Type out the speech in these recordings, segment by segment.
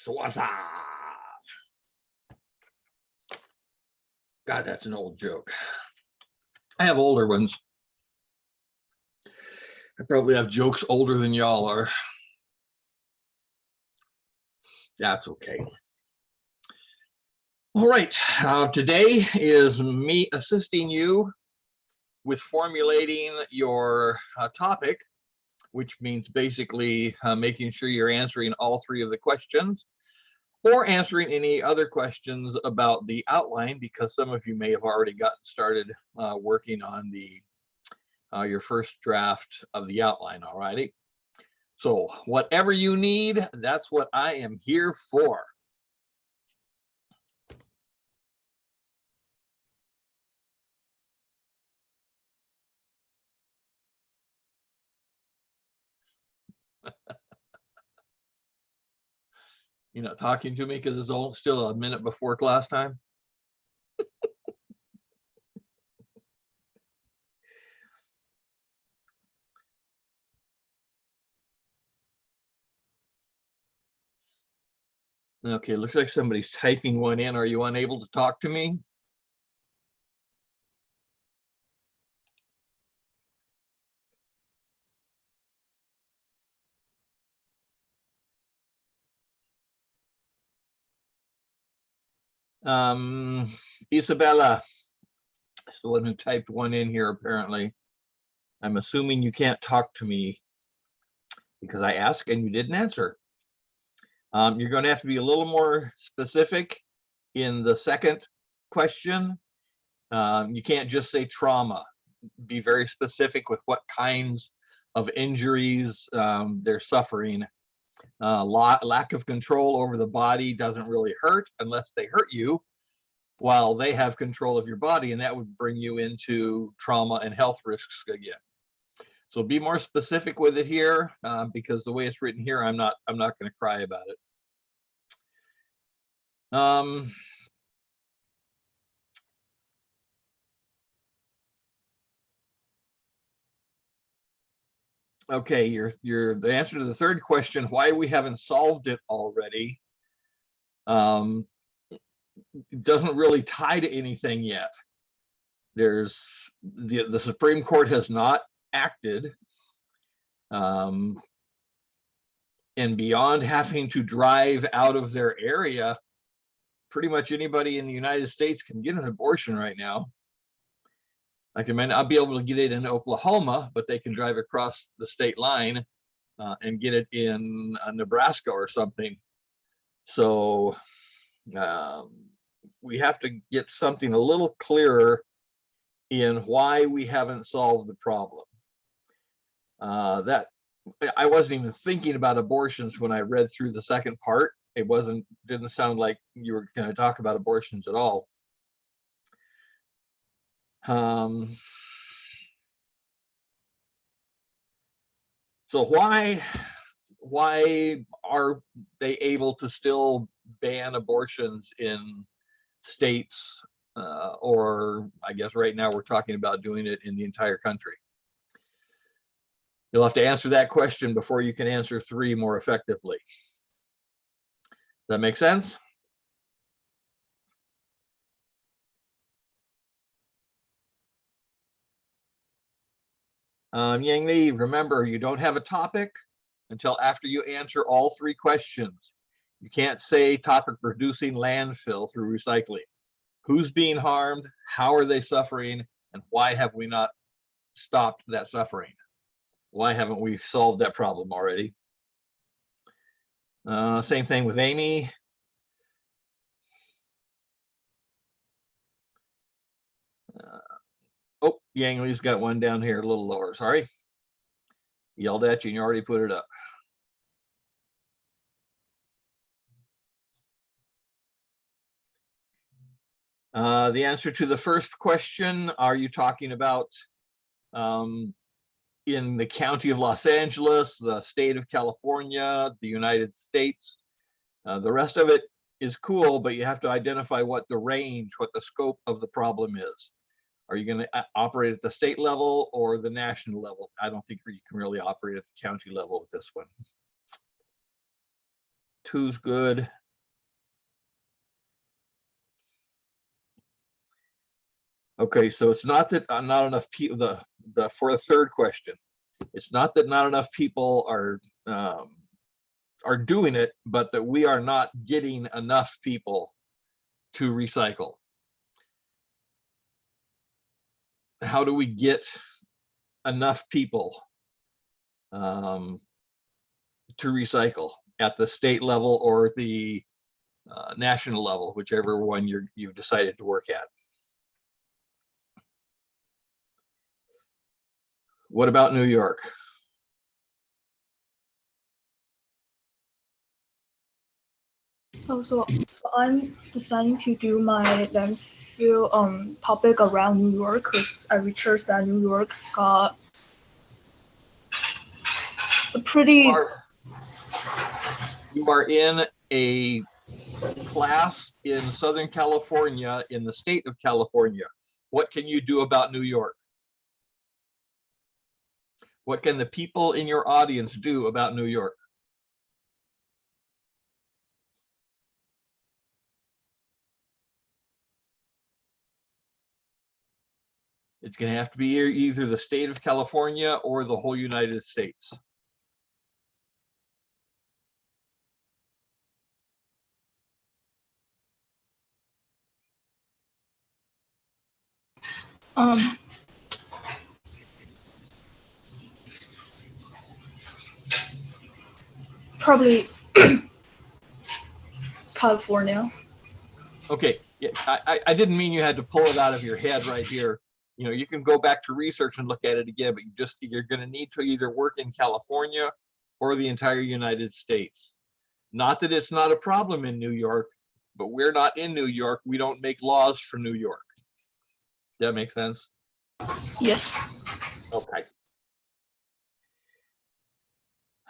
Persuasive. God, that's an old joke. I have older ones. I probably have jokes older than y'all are. That's okay. All right, today is me assisting you with formulating your topic, which means basically making sure you're answering all three of the questions or answering any other questions about the outline, because some of you may have already gotten started working on the your first draft of the outline. All righty. So whatever you need, that's what I am here for. You're not talking to me because it's still a minute before class time. Okay, looks like somebody's typing one in. Are you unable to talk to me? Isabella is the one who typed one in here, apparently. I'm assuming you can't talk to me because I asked and you didn't answer. You're going to have to be a little more specific in the second question. You can't just say trauma. Be very specific with what kinds of injuries they're suffering. Lack of control over the body doesn't really hurt unless they hurt you while they have control of your body, and that would bring you into trauma and health risks again. So be more specific with it here, because the way it's written here, I'm not going to cry about it. Okay, the answer to the third question, why we haven't solved it already, doesn't really tie to anything yet. There's the Supreme Court has not acted, and beyond having to drive out of their area, pretty much anybody in the United States can get an abortion right now. Like, I may not be able to get it in Oklahoma, but they can drive across the state line and get it in Nebraska or something. So we have to get something a little clearer in why we haven't solved the problem. That I wasn't even thinking about abortions when I read through the second part. It didn't sound like you were going to talk about abortions at all. So why are they able to still ban abortions in states, or I guess right now we're talking about doing it in the entire country? You'll have to answer that question before you can answer 3 more effectively. Does that make sense? Yang Li, remember, you don't have a topic until after you answer all 3 questions. You can't say topic reducing landfill through recycling. Who's being harmed? How are they suffering? And why have we not stopped that suffering? Why haven't we solved that problem already? Same thing with Amy. Oh, Yang Li's got one down here a little lower. Sorry. Yelled at you and you already put it up. The answer to the first question, are you talking about in the county of Los Angeles, the state of California, the United States? The rest of it is cool, but you have to identify what the range, what the scope of the problem is. Are you going to operate at the state level or the national level? I don't think you can really operate at the county level with this one. Two's good. Okay, so it's not that not enough people. For the third question, it's not that not enough people are doing it, but that we are not getting enough people to recycle. How do we get enough people to recycle at the state level or the national level, whichever one you've decided to work at? What about New York? Oh, so I'm deciding to do my landfill topic around New York because I researched that New York got a pretty. You are in a class in Southern California, in the state of California. What can you do about New York? What can the people in your audience do about New York? It's going to have to be either the state of California or the whole United States. Probably California. Okay, yeah, I didn't mean you had to pull it out of your head right here. You know, you can go back to research and look at it again, but you're going to need to either work in California or the entire United States. Not that it's not a problem in New York, but we're not in New York. We don't make laws for New York. Does that make sense? Yes. Okay.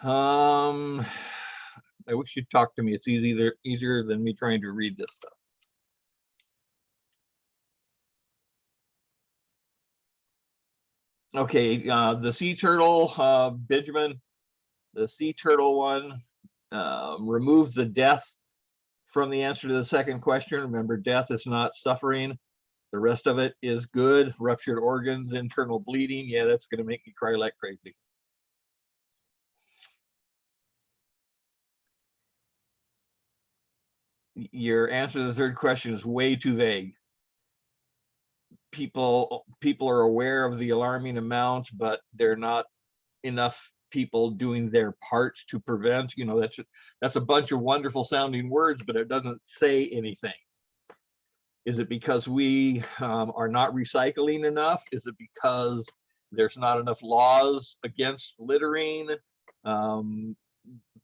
I wish you'd talk to me. It's easier than me trying to read this stuff. Okay, the sea turtle, Benjamin, the sea turtle one, remove the death from the answer to the second question. Remember, death is not suffering. The rest of it is good. Ruptured organs, internal bleeding. Yeah, that's going to make me cry like crazy. Your answer to the third question is way too vague. People are aware of the alarming amount, but they're not enough people doing their parts to prevent. You know, that's a bunch of wonderful sounding words, but it doesn't say anything. Is it because we are not recycling enough? Is it because there's not enough laws against littering?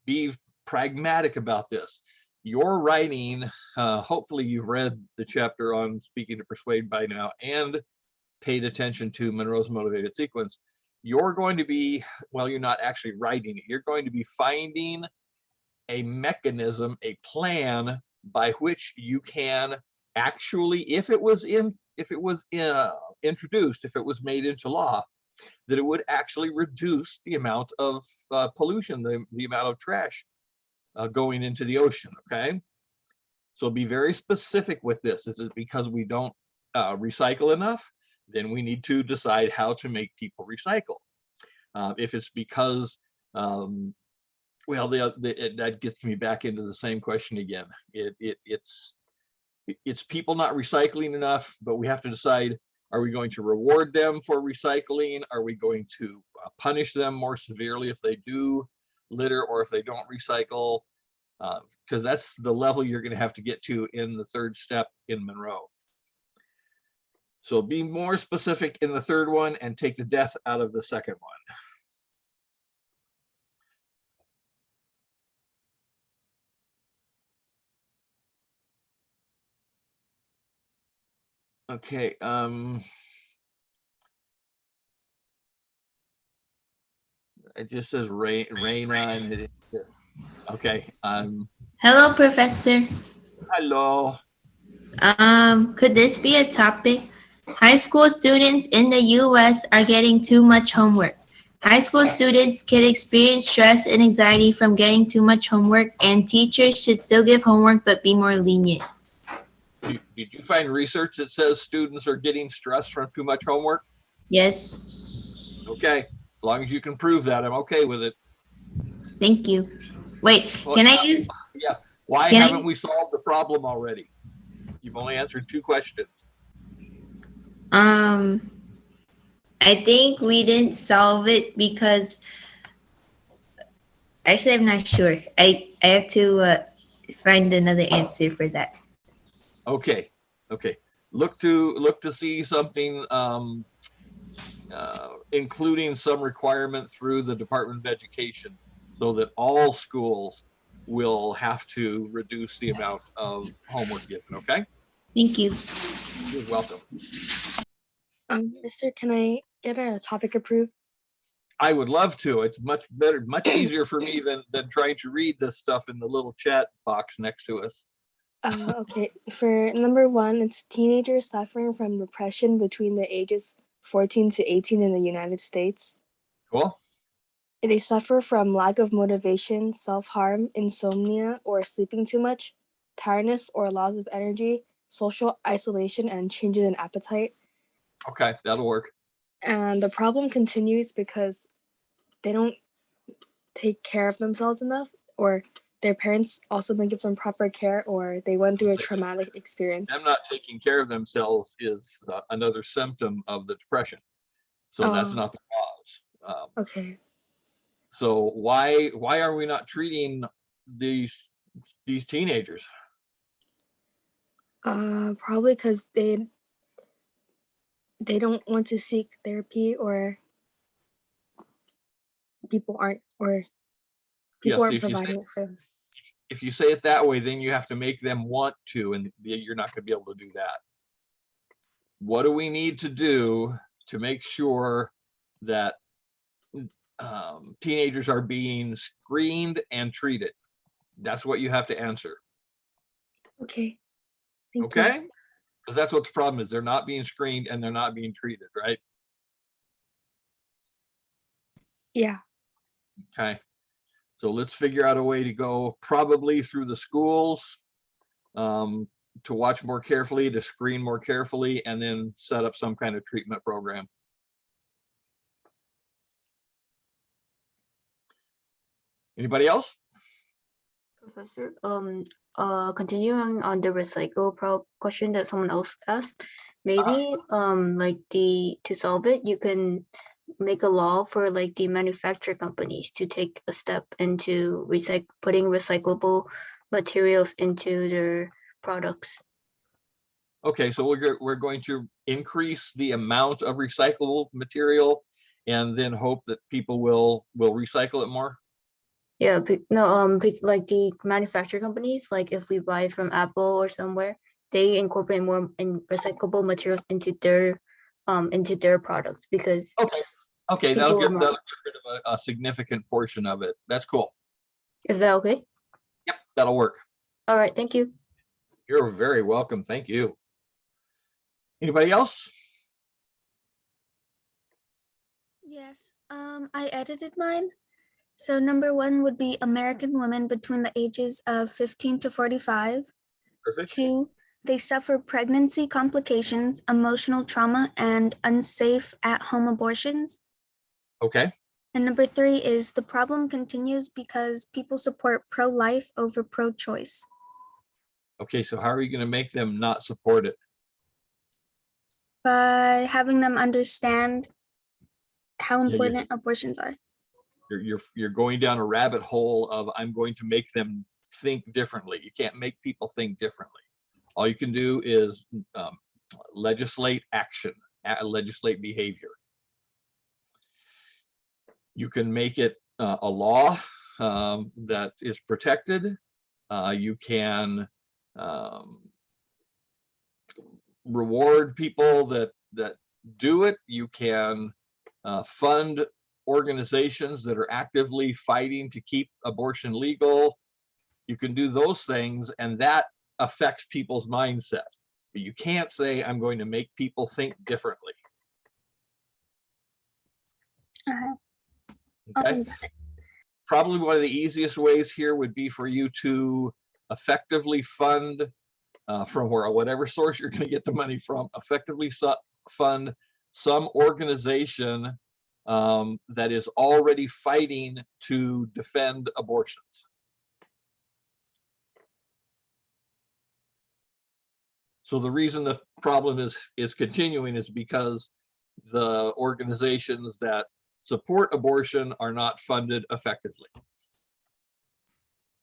Be pragmatic about this. Your writing, hopefully you've read the chapter on speaking to persuade by now and paid attention to Monroe's motivated sequence. You're going to be, well, you're not actually writing it. You're going to be finding a mechanism, a plan by which you can actually, if it was introduced, if it was made into law, that it would actually reduce the amount of pollution, the amount of trash going into the ocean. Okay, so be very specific with this. Is it because we don't recycle enough? Then we need to decide how to make people recycle. If it's because well, that gets me back into the same question again. It's people not recycling enough, but we have to decide, are we going to reward them for recycling? Are we going to punish them more severely if they do litter or if they don't recycle? Because that's the level you're going to have to get to in the third step in Monroe. So be more specific in the third one and take the death out of the second one. Okay, it just says Raina and it. Okay. Hello, Professor. Hello. Could this be a topic? High school students in the U.S. are getting too much homework. High school students can experience stress and anxiety from getting too much homework, and teachers should still give homework but be more lenient. Did you find research that says students are getting stressed from too much homework? Yes, Okay, as long as you can prove that, I'm okay with it. thank you. Wait, Well, can I use? yeah, why Can I- haven't we solved the problem already? You've only answered 2 questions. I think we didn't solve it because actually I'm not sure. I have to find another answer for that. Okay, okay. Look to see something including some requirement through the Department of Education so that all schools will have to reduce the amount of homework given, okay? Thank you. You're welcome. Mister, can I get a topic approved? I would love to. It's much better, much easier for me than trying to read this stuff in the little chat box next to us. Okay, for number 1, it's teenagers suffering from depression between the ages 14 to 18 in the United States. Cool. They suffer from lack of motivation, self-harm, insomnia, or sleeping too much, tiredness or loss of energy, social isolation, and changes in appetite. Okay, that'll work. And the problem continues because they don't take care of themselves enough, or their parents also don't give them proper care, or they went through a traumatic experience. Them not taking care of themselves is another symptom of the depression. So that's not the cause. Okay. So why are we not treating these teenagers? Probably because they don't want to seek therapy, or people aren't Yes, providing it for them. if you say it that way, then you have to make them want to, and you're not going to be able to do that. What do we need to do to make sure that teenagers are being screened and treated? That's what you have to answer. Okay. Thank Okay? you. Because that's what the problem is. They're not being screened and they're not being treated, right? Yeah. Okay. So let's figure out a way to go, probably through the schools, to watch more carefully, to screen more carefully, and then set up some kind of treatment program. Anybody else? Professor, continuing on the recycle question that someone else asked, maybe like to solve it, you can make a law for like the manufacturer companies to take a step into putting recyclable materials into their products. Okay, so we're going to increase the amount of recyclable material and then hope that people will recycle it more. Yeah, like the manufacturer companies, like if we buy from Apple or somewhere, they incorporate more recyclable materials into their products because Okay, that'll people get are rid of a significant portion of it. That's cool. Is that okay? Yep, that'll work. All right, thank you. You're very welcome. Thank you. Anybody else? Yes, I edited mine. So number 1 would be American women between the ages of 15 to 45. Perfect. 2, they suffer pregnancy complications, emotional trauma, and unsafe at-home abortions. Okay. And number 3 is the problem continues because people support pro-life over pro-choice. Okay, so how are you going to make them not support it? By having them understand how Yeah, important abortions are. you're going down a rabbit hole of I'm going to make them think differently. You can't make people think differently. All you can do is legislate action, legislate behavior. You can make it a law that is protected. You can reward people that do it. You can fund organizations that are actively fighting to keep abortion legal. You can do those things, and that affects people's mindset. But you can't say, I'm going to make people think differently. Okay. Probably one of the easiest ways here would be for you to effectively fund from whatever source you're going to get the money from, effectively fund some organization that is already fighting to defend abortions. So the reason the problem is continuing is because the organizations that support abortion are not funded effectively.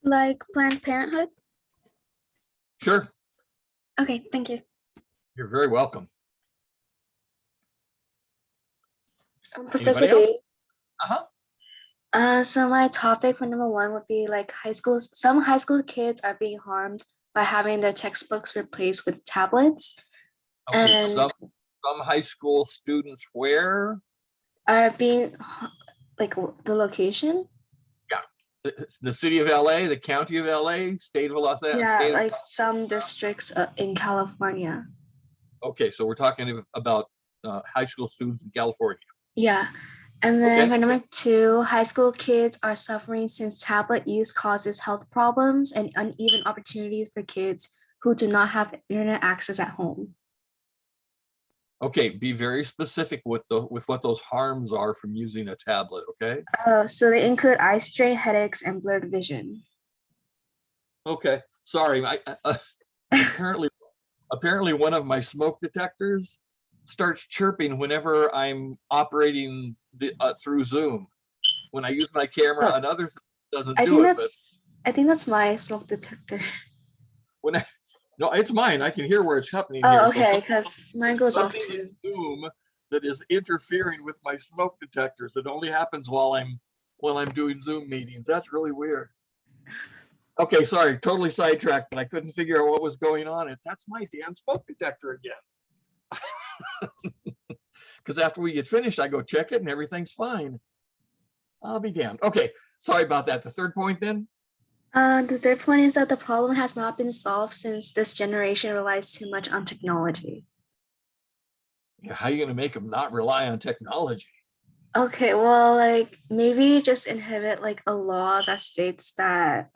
Like Planned Parenthood? Sure, Okay, thank you. you're very welcome. Professor Anybody else? Dave. So my topic for number one would be like some high school kids are being harmed by having their textbooks replaced with tablets. Okay, And some high school students where? are being like the location? It's the city of LA, the county of LA, state of Los Angeles. Yeah, like some districts in California. Okay, so we're talking about high school students in California. Yeah. And then Okay. for number two, high school kids are suffering since tablet use causes health problems and uneven opportunities for kids who do not have internet access at home. Okay, be very specific with what those harms are from using a tablet, okay? So they include eye strain, headaches, and blurred vision. Okay, sorry, apparently one of my smoke detectors starts chirping whenever I'm operating through Zoom. When I use my camera, Oh. another thing doesn't do it, but I think that's my smoke detector. no, it's mine. I can hear where it's happening Oh, here. okay, because mine goes off Something too. in Zoom that is interfering with my smoke detectors. It only happens while I'm doing Zoom meetings. That's really weird. Okay, sorry, totally sidetracked, but I couldn't figure out what was going on. That's my damn smoke detector again. Because after we get finished, I go check it and everything's fine. I'll be damned. Okay, sorry about that. The third point then? The third point is that the problem has not been solved since this generation relies too much on technology. How are you going to make them not rely on technology? Okay, well, like maybe just inhibit like a law that states that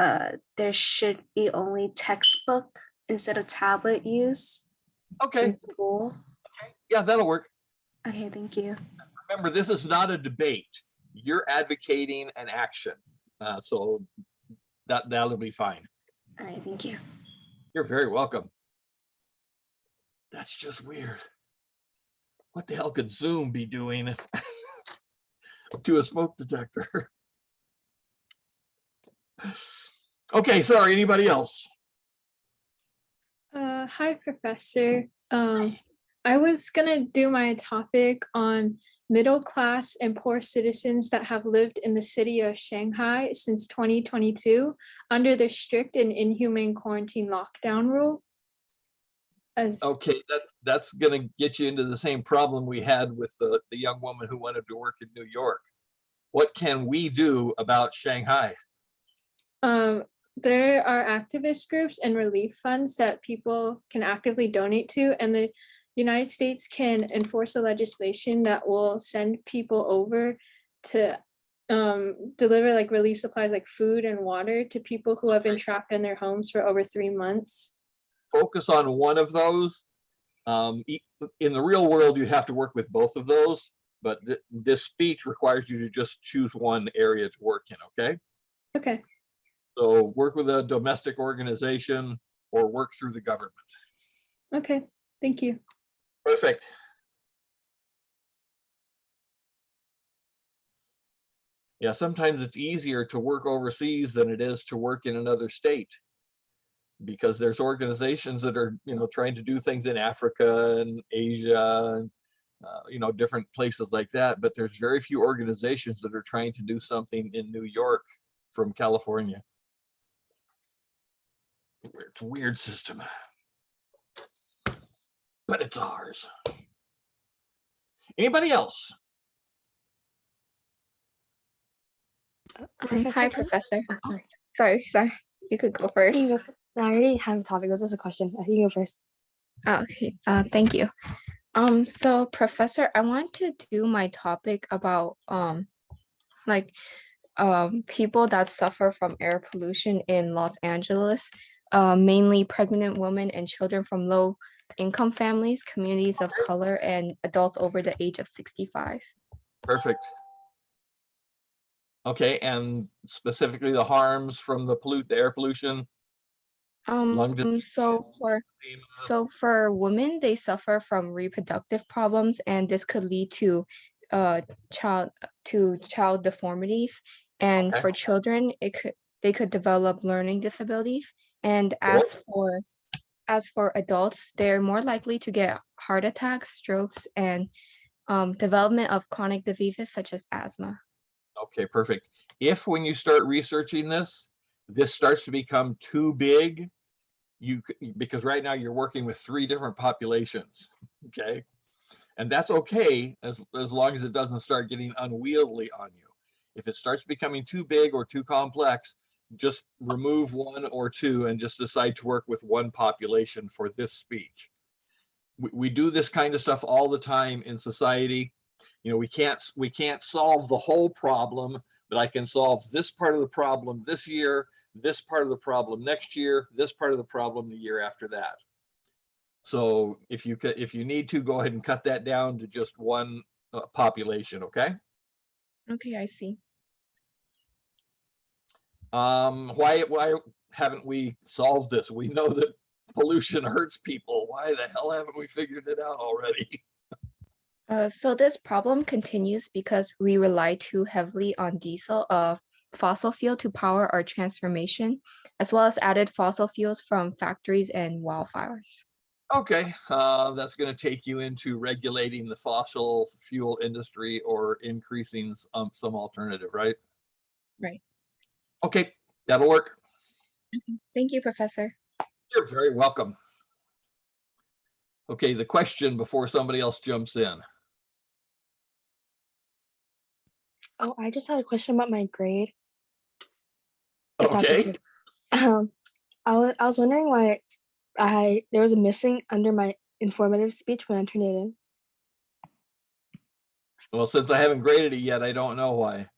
there should be only textbook instead of tablet use Okay, in school. yeah, that'll work. Okay, thank you. Remember, this is not a debate. You're advocating an action. So that'll be fine. All right, thank you. You're very welcome. That's just weird. What the hell could Zoom be doing to a smoke detector? Okay, sorry, anybody else? Hi, Professor. I was gonna do my topic on middle class and poor citizens that have lived in the city of Shanghai since 2022 under the strict and inhumane quarantine lockdown rule. Okay, that's gonna get you into the same problem we had with the young woman who wanted to work in New York. What can we do about Shanghai? There are activist groups and relief funds that people can actively donate to, and the United States can enforce a legislation that will send people over to deliver like relief supplies like food and water to people who have been trapped in their homes for over 3 months. Focus on one of those. In the real world, you'd have to work with both of those, but this speech requires you to just choose one area to work in, okay? Okay. So work with a domestic organization or work through the government. Okay, thank you. Perfect. Yeah, sometimes it's easier to work overseas than it is to work in another state, because there's organizations that are, trying to do things in Africa and Asia and, different places like that. But there's very few organizations that are trying to do something in New York from California. It's a weird system, but it's ours. Anybody else? Hi, Professor. Oh, sorry. You could go first. I already have a topic. This is a question. You can go first. Oh, okay. Thank you. So Professor, I want to do my topic about like people that suffer from air pollution in Los Angeles, mainly pregnant women and children from low income families, communities of color, and adults over the age of 65. Perfect. Okay, and specifically the harms from the air pollution, lung disease. So for women, they suffer from reproductive problems, and this could lead to child deformities. And Okay. for children, they could develop learning disabilities. And Cool. as for adults, they're more likely to get heart attacks, strokes, and development of chronic diseases such as asthma. Okay, perfect. If when you start researching this starts to become too big, because right now you're working with 3 different populations, okay? And that's okay as long as it doesn't start getting unwieldy on you. If it starts becoming too big or too complex, just remove 1 or 2 and just decide to work with 1 population for this speech. We do this kind of stuff all the time in society. You know, we can't solve the whole problem, but I can solve this part of the problem this year, this part of the problem next year, this part of the problem the year after that. So if you need to, go ahead and cut that down to just 1 population, okay? Okay, I see. Why haven't we solved this? We know that pollution hurts people. Why the hell haven't we figured it out already? So this problem continues because we rely too heavily on diesel, fossil fuel to power our transformation, as well as added fossil fuels from factories and wildfires. Okay, that's going to take you into regulating the fossil fuel industry or increasing some alternative, right? Right. Okay, that'll work. Okay. Thank you, Professor. You're very welcome. Okay, the question before somebody else jumps in. Oh, I just had a question about my grade. If that's Okay. okay. I was wondering why there was a missing under my informative speech when I turned it in. Well, since I haven't graded it yet, I don't know why.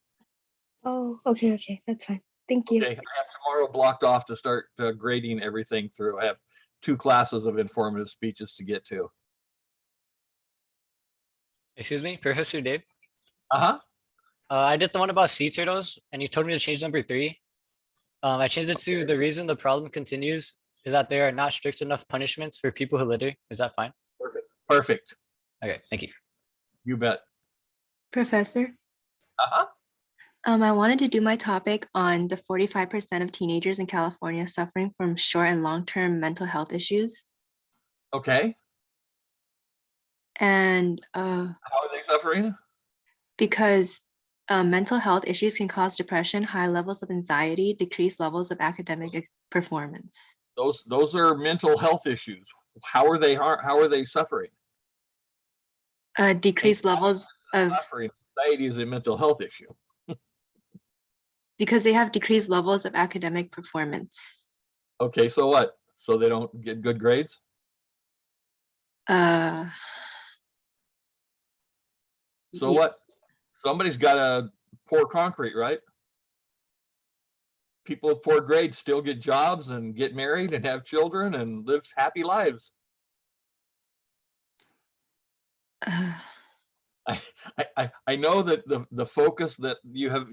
Oh, okay, that's fine. Thank you. Okay, I have tomorrow blocked off to start grading everything through. I have 2 classes of informative speeches to get to. Excuse me, Professor Dave. Uh-huh. I did the one about sea turtles, and you told me to change number 3. I changed it to the reason the problem continues is that there are not strict enough punishments for people who litter. Is that fine? Perfect. Perfect. Okay, thank you. You bet. Professor, Uh-huh. I wanted to do my topic on the 45% of teenagers in California suffering from short and long-term mental health issues. Okay. And how are they suffering? Because mental health issues can cause depression, high levels of anxiety, decreased levels of academic performance. Those are mental health issues. How are they suffering? Decreased levels of suffering. Anxiety is a mental health issue. because they have decreased levels of academic performance. Okay, so what? So they don't get good grades? Uh, So yeah. what? Somebody's got to pour concrete, right? People with poor grades still get jobs and get married and have children and live happy lives. I know that the focus that you have,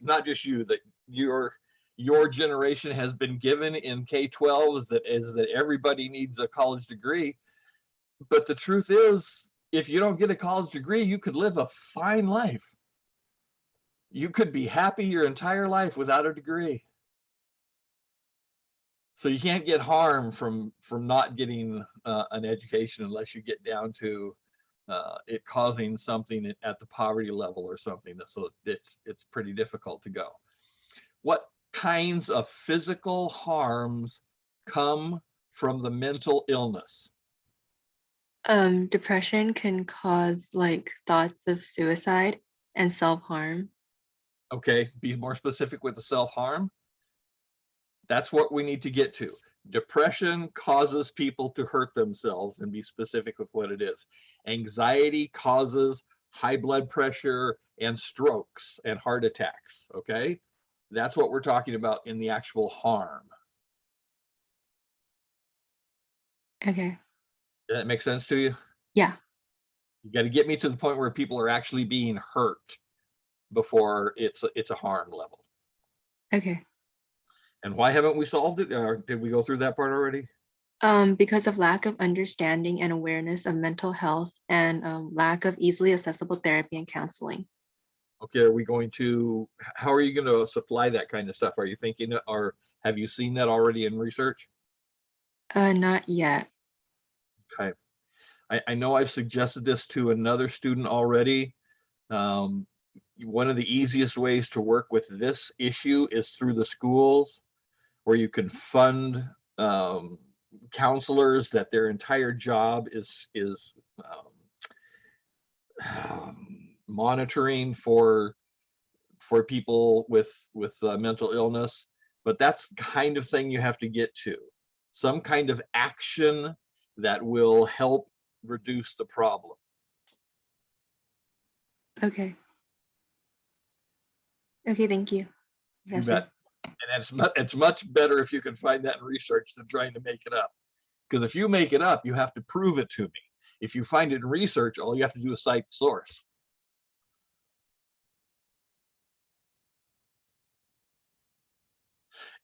not just you, that your generation has been given in K-12 is that everybody needs a college degree. But the truth is, if you don't get a college degree, you could live a fine life. You could be happy your entire life without a degree. So you can't get harm from not getting an education unless you get down to it causing something at the poverty level or something. So it's pretty difficult to go. What kinds of physical harms come from the mental illness? Depression can cause like thoughts of suicide and self-harm. Okay, be more specific with the self-harm. That's what we need to get to. Depression causes people to hurt themselves, and be specific with what it is. Anxiety causes high blood pressure, and strokes and heart attacks, okay? That's what we're talking about in the actual harm. Okay. Does that make sense to you? Yeah. You got to get me to the point where people are actually being hurt before it's a harm level. Okay. And why haven't we solved it? Or did we go through that part already? Because of lack of understanding and awareness of mental health and lack of easily accessible therapy and counseling. Okay, are we going to, how are you going to supply that kind of stuff? Are you thinking, or have you seen that already in research? Not yet. Okay. I know I've suggested this to another student already. One of the easiest ways to work with this issue is through the schools, where you can fund counselors that their entire job is monitoring for people with mental illness. But that's the kind of thing you have to get to, some kind of action that will help reduce the problem. Okay. Okay, thank you. You Professor. bet. And it's much better if you can find that in research than trying to make it up. Because if you make it up, you have to prove it to me. If you find it in research, all you have to do is cite the source.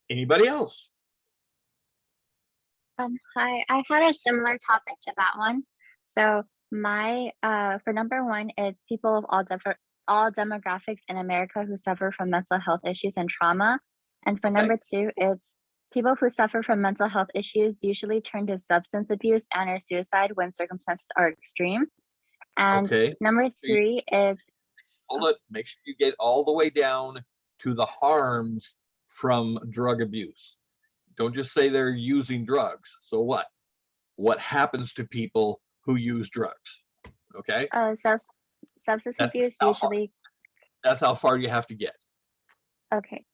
Anybody else? Hi, I had a similar topic to that one. So my for number one, it's people of all demographics in America who suffer from mental health issues and trauma. And for number two, it's people who suffer from mental health issues usually turn to substance abuse and or suicide when circumstances are extreme. And number three is hold it, make sure you get all the way down to the harms from drug abuse. Don't just say they're using drugs. So what? What happens to people who use drugs? Okay. Substance abuse usually. That's how far you have to get. Okay.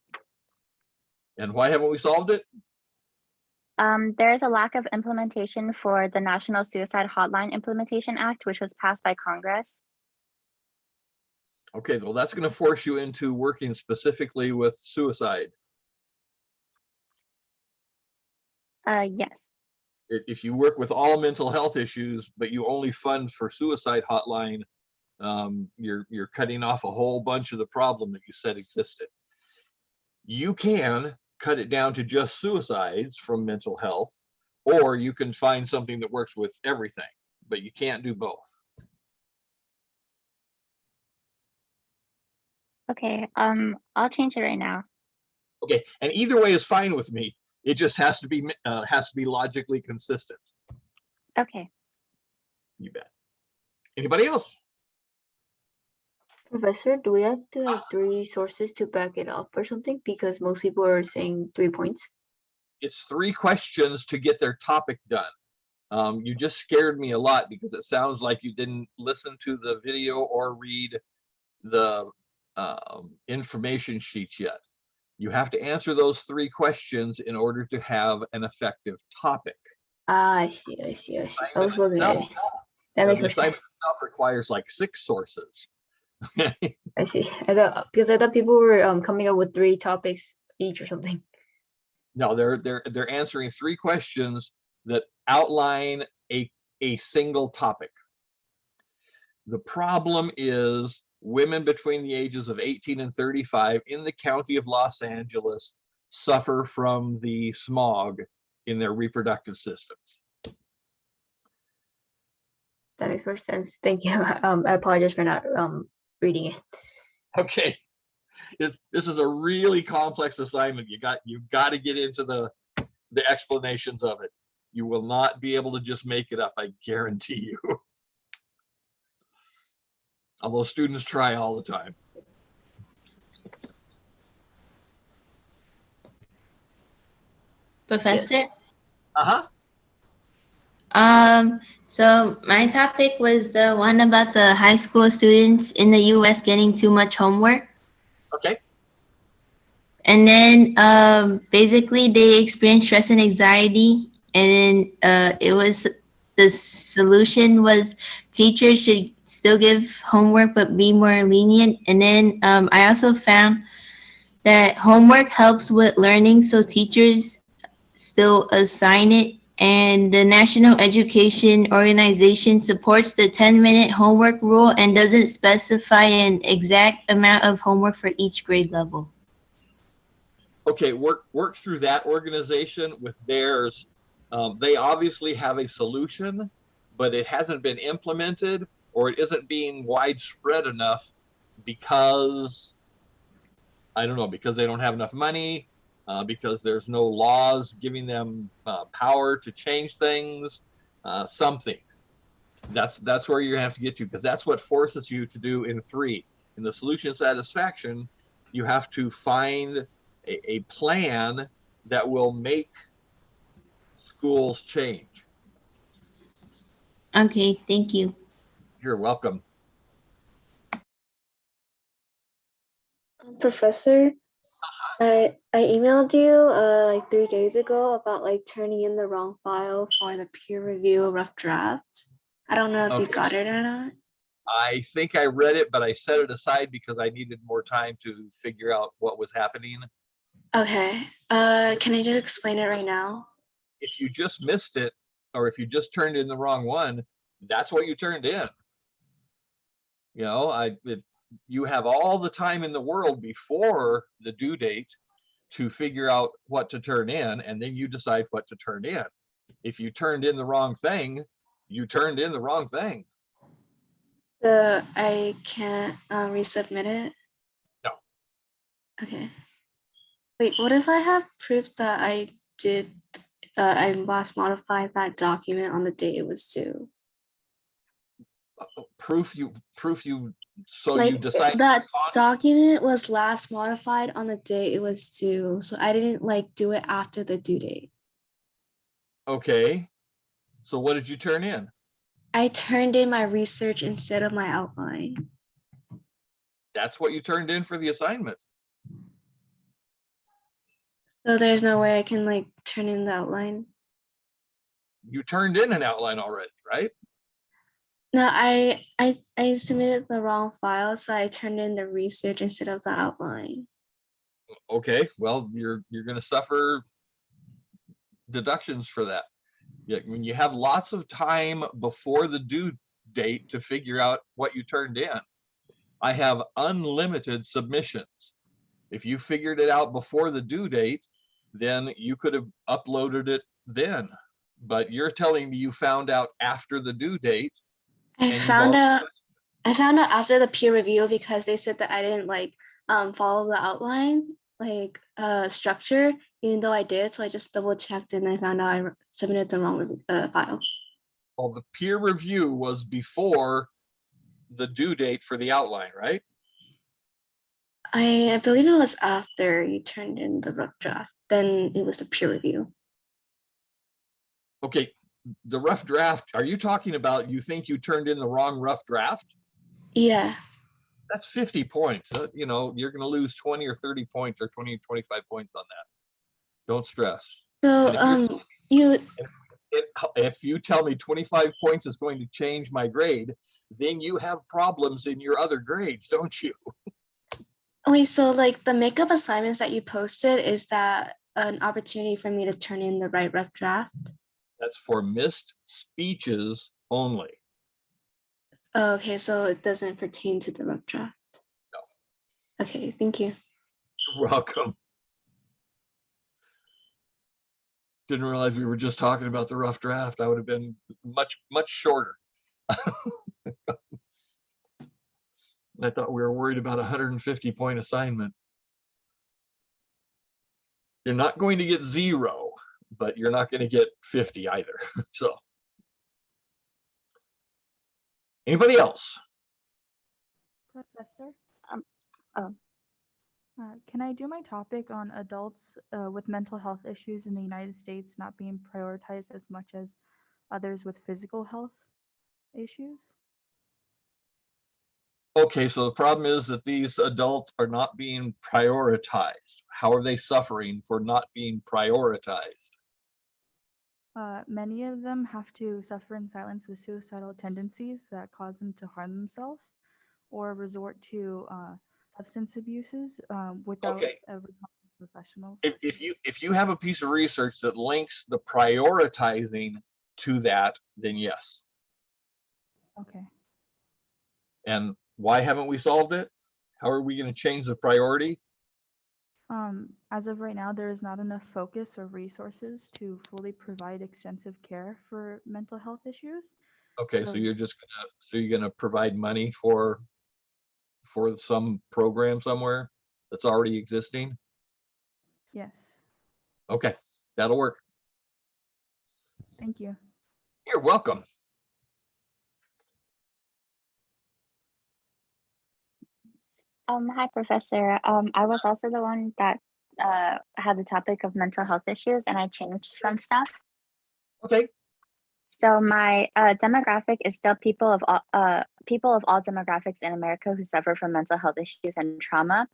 And why haven't we solved it? There is a lack of implementation for the National Suicide Hotline Implementation Act, which was passed by Congress. Okay, well, that's going to force you into working specifically with suicide. Yes. If you work with all mental health issues, but you only fund for suicide hotline, you're cutting off a whole bunch of the problem that you said existed. You can cut it down to just suicides from mental health, or you can find something that works with everything, but you can't do both. Okay, I'll change it right now. Okay, and either way is fine with me. It just has to be logically consistent. Okay. You bet. Anybody else? Professor, do we have to have 3 sources to back it up or something? Because most people are saying 3 points. It's 3 questions to get their topic done. You just scared me a lot because it sounds like you didn't listen to the video or read the information sheets yet. You have to answer those 3 questions in order to have an effective topic. Ah, I see. I was looking at it. That makes more sense. Assignment itself requires like 6 sources. I see. I thought people were coming up with 3 topics each or something. No, they're answering 3 questions that outline a single topic. The problem is women between the ages of 18 and 35 in the county of Los Angeles suffer from the smog in their reproductive systems. That makes more sense. Thank you. I apologize for not reading it. Okay. This is a really complex assignment. You've got to get into the explanations of it. You will not be able to just make it up, I guarantee you. Although students try all the time. Professor? Yes. Uh-huh. So my topic was the one about the high school students in the US getting too much homework. Okay. And then basically they experienced stress and anxiety, and then the solution was teachers should still give homework but be more lenient. And then I also found that homework helps with learning, so teachers still assign it. And the National Education Organization supports the 10-minute homework rule and doesn't specify an exact amount of homework for each grade level. Okay, work through that organization with theirs. They obviously have a solution, but it hasn't been implemented, or it isn't being widespread enough because, I don't know, because they don't have enough money, because there's no laws giving them power to change things, something. That's where you're gonna have to get to, because that's what forces you to do in 3. In the solution satisfaction, you have to find a plan that will make schools change. Okay, thank you. You're welcome. Professor, I emailed you like 3 days ago about like turning in the wrong file for the peer review rough draft. I don't know if you Okay. got it or not. I think I read it, but I set it aside because I needed more time to figure out what was happening. Okay. Can I just explain it right now? If you just missed it, or if you just turned in the wrong one, that's what you turned in. You know, you have all the time in the world before the due date to figure out what to turn in, and then you decide what to turn in. If you turned in the wrong thing, you turned in the wrong thing. So I can't resubmit it? No. Okay. Wait, what if I have proof that I last modified that document on the date it was due? Proof you, so Like you decide that document was last modified on the day it was due, so I didn't like do it after the due date. Okay, so what did you turn in? I turned in my research instead of my outline. That's what you turned in for the assignment. So there's no way I can like turn in the outline. You turned in an outline already, right? No, I submitted the wrong file, so I turned in the research instead of the outline. Okay, well, you're going to suffer deductions for that. Yeah, when you have lots of time before the due date to figure out what you turned in. I have unlimited submissions. If you figured it out before the due date, then you could have uploaded it then. But you're telling me you found out after the due date. I found out after the peer review because they said that I didn't like follow the outline like structure, even though I did. So I just double checked and I found out I submitted the wrong file. Well, the peer review was before the due date for the outline, right? I believe it was after you turned in the rough draft. Then it was the peer review. Okay, the rough draft, are you talking about you think you turned in the wrong rough draft? Yeah. That's 50 points. You know, you're going to lose 20 or 30 points or 20 or 25 points on that. Don't stress. So if you tell me 25 points is going to change my grade, then you have problems in your other grades, don't you? wait, so like the makeup assignments that you posted, is that an opportunity for me to turn in the right rough draft? That's for missed speeches only. Oh, okay, so it doesn't pertain to the rough draft. No. Okay, thank you. You're welcome. Didn't realize we were just talking about the rough draft. I would have been much shorter. I thought we were worried about a 150-point assignment. You're not going to get 0, but you're not going to get 50 either. So, anybody else? Professor? Can I do my topic on adults with mental health issues in the United States not being prioritized as much as others with physical health issues? Okay, so the problem is that these adults are not being prioritized. How are they suffering for not being prioritized? Many of them have to suffer in silence with suicidal tendencies that cause them to harm themselves or resort to substance abuses without Okay. ever talking to professionals. If you have a piece of research that links the prioritizing to that, then yes. Okay. And why haven't we solved it? How are we going to change the priority? As of right now, there is not enough focus or resources to fully provide extensive care for mental health issues. Okay, so So- you're gonna provide money for some program somewhere that's already existing? Yes, Okay, that'll work. thank you. You're welcome. Hi, Professor. I was also the one that had the topic of mental health issues, and I changed some stuff. Okay. So my demographic is still people of all demographics in America who suffer from mental health issues and trauma,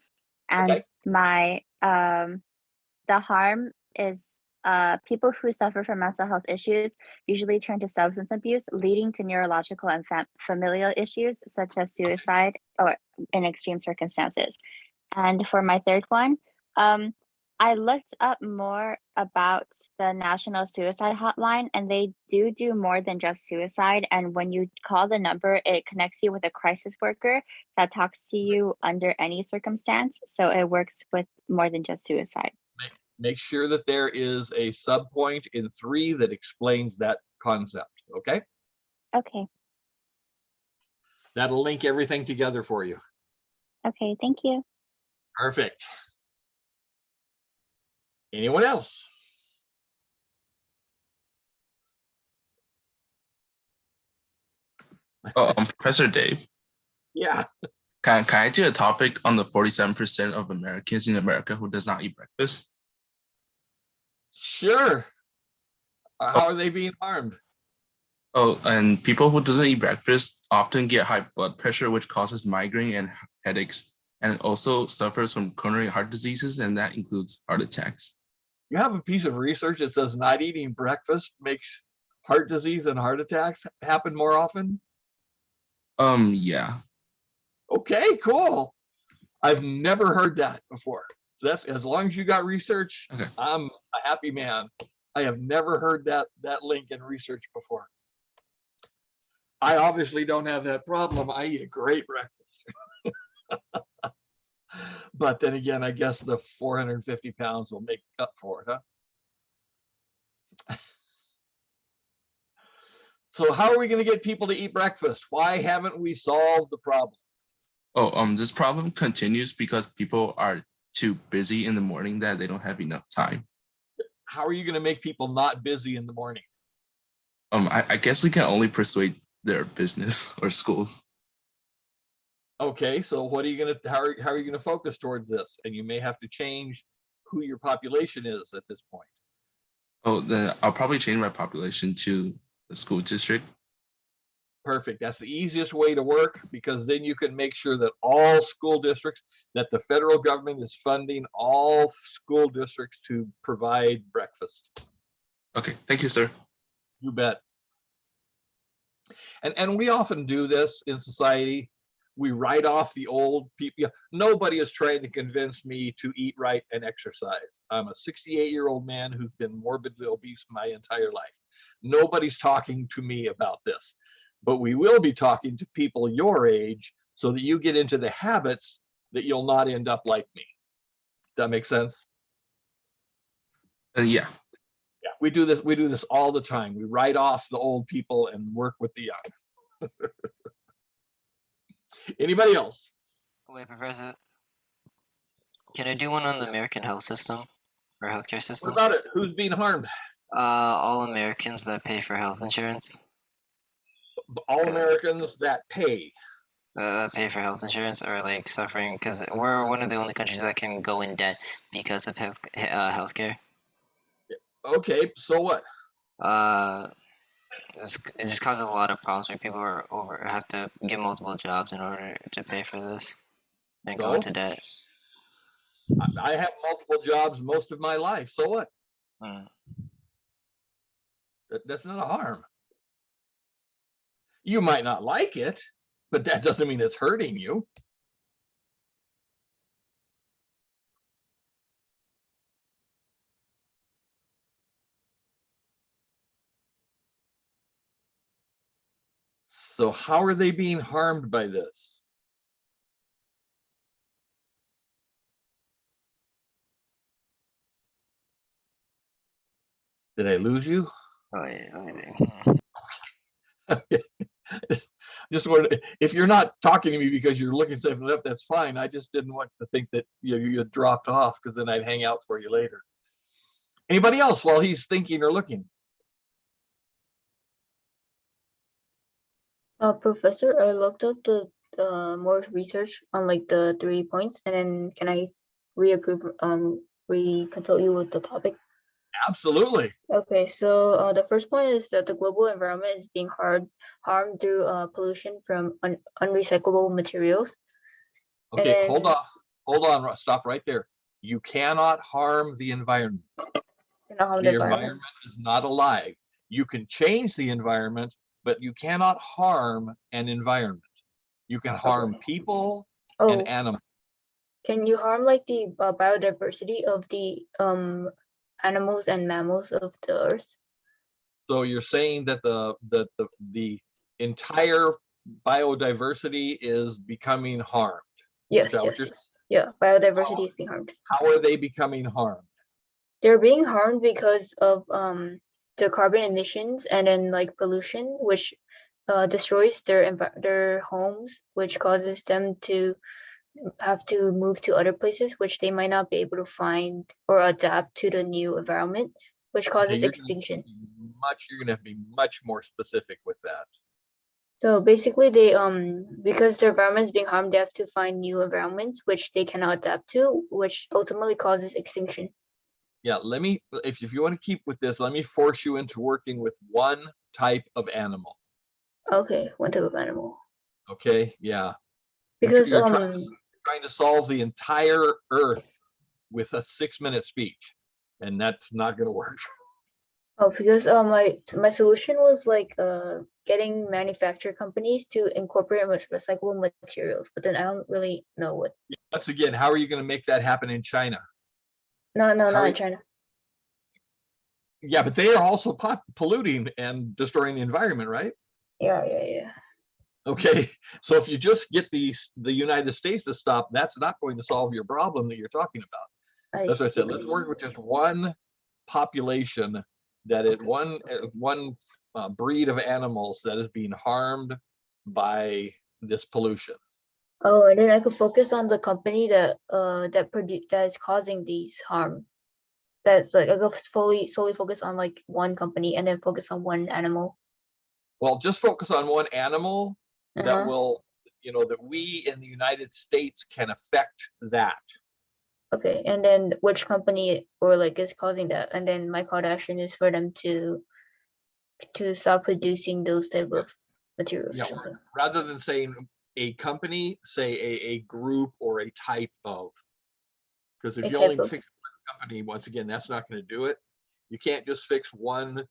and Okay. my the harm is people who suffer from mental health issues usually turn to substance abuse, leading to neurological and familial issues such as suicide or in extreme circumstances. And for my third one, I looked up more about the National Suicide Hotline, and they do more than just suicide. And when you call the number, it connects you with a crisis worker that talks to you under any circumstance. So it works with more than just suicide. Make sure that there is a subpoint in 3 that explains that concept, okay? Okay. That'll link everything together for you. Okay, thank you. Perfect. Anyone else? Oh, Professor Dave, Yeah. can I do a topic on the 47% of Americans in America who does not eat breakfast? Sure. How are they being harmed? Oh, and people who doesn't eat breakfast often get high blood pressure, which causes migraine and headaches, and also suffers from coronary heart diseases, and that includes heart attacks. You have a piece of research that says not eating breakfast makes heart disease and heart attacks happen more often? Yeah. Okay, cool. I've never heard that before. So that's, as long as you got research, Okay. I'm a happy man. I have never heard that link in research before. I obviously don't have that problem. I eat a great breakfast. But then again, I guess the 450 pounds will make up for it, huh? So how are we going to get people to eat breakfast? Why haven't we solved the problem? Oh, this problem continues because people are too busy in the morning that they don't have enough time. How are you going to make people not busy in the morning? I guess we can only persuade their business or schools. Okay, so what are you going to, how are you going to focus towards this? And you may have to change who your population is at this point. Oh, then I'll probably change my population to the school district. Perfect. That's the easiest way to work, because then you can make sure that all school districts, that the federal government is funding all school districts to provide breakfast. Okay, thank you, sir. You bet. And we often do this in society. We write off the old people. Nobody is trying to convince me to eat right and exercise. I'm a 68-year-old man who's been morbidly obese my entire life. Nobody's talking to me about this, but we will be talking to people your age so that you get into the habits that you'll not end up like me. Does that make sense? Yeah. Yeah, we do this all the time. We write off the old people and work with the young. Anybody else? Wait, Professor. Can I do one on the American health system or healthcare What system? about it? Who's being harmed? All Americans that pay for health insurance. All Americans that pay. Pay for health insurance or like suffering, because we're one of the only countries that can go in debt because of healthcare. Okay, so what? It just causes a lot of problems where people have to get multiple jobs in order to pay for this and go So? into debt. I have multiple jobs most of my life. So what? That's not a harm. You might not like it, but that doesn't mean it's hurting you. So how are they being harmed by this? Did I lose you? Oh, yeah. Okay. Just wanted, if you're not talking to me because you're looking something up, that's fine. I just didn't want to think that you had dropped off, because then I'd hang out for you later. Anybody else while he's thinking or looking? Professor, I looked up the more research on like the 3 points, and then can I re-consult you with the topic? Absolutely. Okay, so the first point is that the global environment is being harmed through pollution from unrecyclable materials. Okay, And hold on, stop right there. You cannot harm the environment. cannot harm The the environment. environment is not alive. You can change the environment, but you cannot harm an environment. You can harm people and Oh, animals. can you harm like the biodiversity of the animals and mammals of the earth? So you're saying that the entire biodiversity is becoming harmed. Yes, Is that what yes, you're yes. Yeah, biodiversity is being harmed. How are they becoming harmed? They're being harmed because of the carbon emissions and then like pollution, which destroys their homes, which causes them to have to move to other places, which they might not be able to find or adapt to the new environment, which Okay, causes you're extinction. gonna have to be much more specific with that. So basically they because their environment is being harmed, they have to find new environments which they cannot adapt to, which ultimately causes extinction. Yeah, if you want to keep with this, let me force you into working with one type of animal. Okay, one type of animal. Okay, yeah. Because You're trying to solve the entire earth with a 6-minute speech, and that's not going to work. oh, because my solution was like getting manufacturer companies to incorporate recyclable materials, but then I don't really know what. Once again, how are you going to make that happen in China? No, not in China. Yeah, but they are also polluting and destroying the environment, right? Yeah. Okay, so if you just get the United States to stop, that's not going to solve your problem that you're talking about. That's what I said. Let's work with just one population, that is one breed of animals that is being harmed by this pollution. Oh, and then I could focus on the company that that is causing these harm. That's like I could solely focus on like one company and then focus on one animal. Well, just focus on one animal that Uh-huh. will, that we in the United States can affect that. Okay, and then which company or like is causing that, and then my call to action is for them to stop producing those type of materials. Yeah, or something. rather than saying a company, say a group or a type of. Because if A you type only of- fix one company, once again, that's not going to do it. You can't just fix one.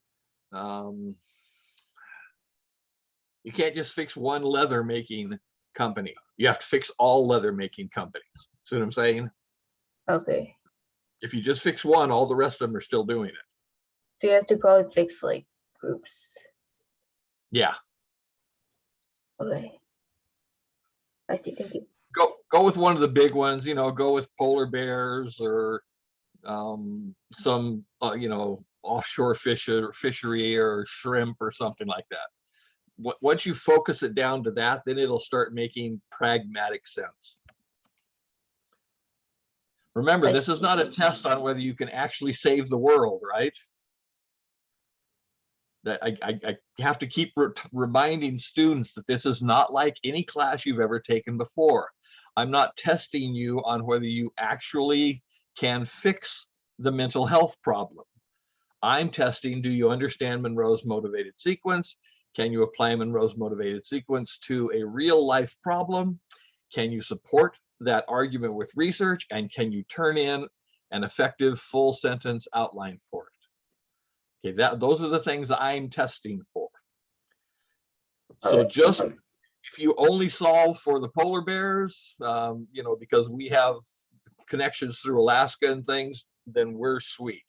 You can't just fix one leather making company. You have to fix all leather making companies. See what I'm saying? Okay, If you just fix one, all the rest of them are still doing it. so you have to probably fix like groups. Yeah. Okay, I see. Thank you. Go with one of the big ones. Go with polar bears or some offshore fishery or shrimp or something like that. Once you focus it down to that, then it'll start making pragmatic sense. Remember, this is not a test on whether you can actually save the world, right? That I have to keep reminding students that this is not like any class you've ever taken before. I'm not testing you on whether you actually can fix the mental health problem. I'm testing, do you understand Monroe's motivated sequence? Can you apply Monroe's motivated sequence to a real life problem? Can you support that argument with research? And can you turn in an effective full sentence outline for it? Okay, those are the things I'm testing for. So just if you only solve for the polar bears, you know, because we have connections through Alaska and things, then we're sweet.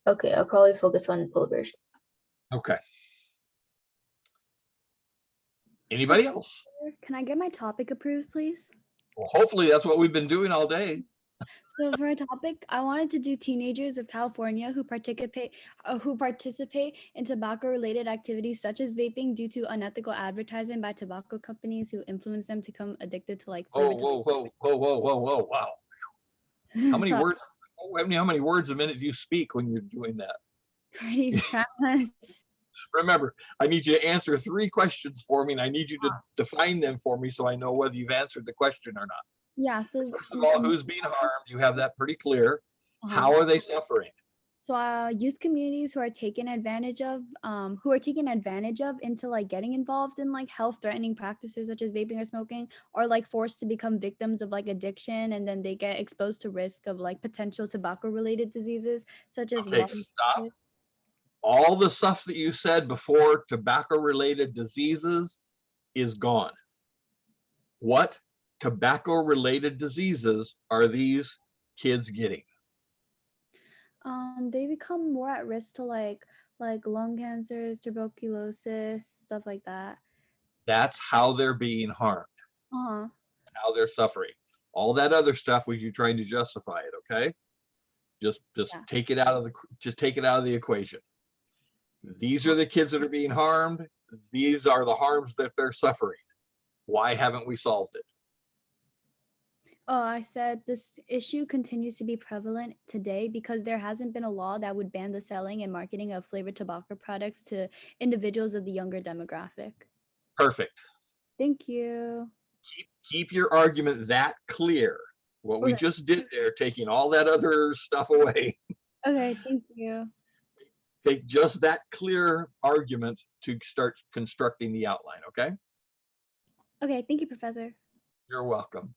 Okay, I'll probably focus on polar bears. Okay. Anybody else? Can I get my topic approved, please? Well, hopefully that's what we've been doing all day. So for a topic, I wanted to do teenagers of California who participate in tobacco-related activities such as vaping due to unethical advertisement by tobacco companies who influence them to become addicted to like Oh, flavored whoa, wow. How many Sorry. words? How many words a minute do you speak when you're doing that? Pretty fast. Remember, I need you to answer 3 questions for me, and I need you to define them for me so I know whether you've answered the question or not. Yeah, so First of all, who's being harmed? You have that pretty clear. How are they suffering? So youth communities who are taken advantage of into like getting involved in like health threatening practices such as vaping or smoking, or like forced to become victims of like addiction, and then they get exposed to risk of like potential tobacco related diseases such as Okay, stop. All the stuff that you said before tobacco related diseases is gone. What tobacco related diseases are these kids getting? They become more at risk to like lung cancers, tuberculosis, stuff like that. That's how they're being harmed, Uh-huh. how they're suffering. All that other stuff was you trying to justify it, okay? Just take it out of the equation. These are the kids that are being harmed. These are the harms that they're suffering. Why haven't we solved it? Oh, I said this issue continues to be prevalent today because there hasn't been a law that would ban the selling and marketing of flavored tobacco products to individuals of the younger demographic. Perfect. Thank you. Keep your argument that clear. What we just did there, taking all that other stuff away. Okay, thank you. Take just that clear argument to start constructing the outline, okay? Okay, thank you, Professor. You're welcome.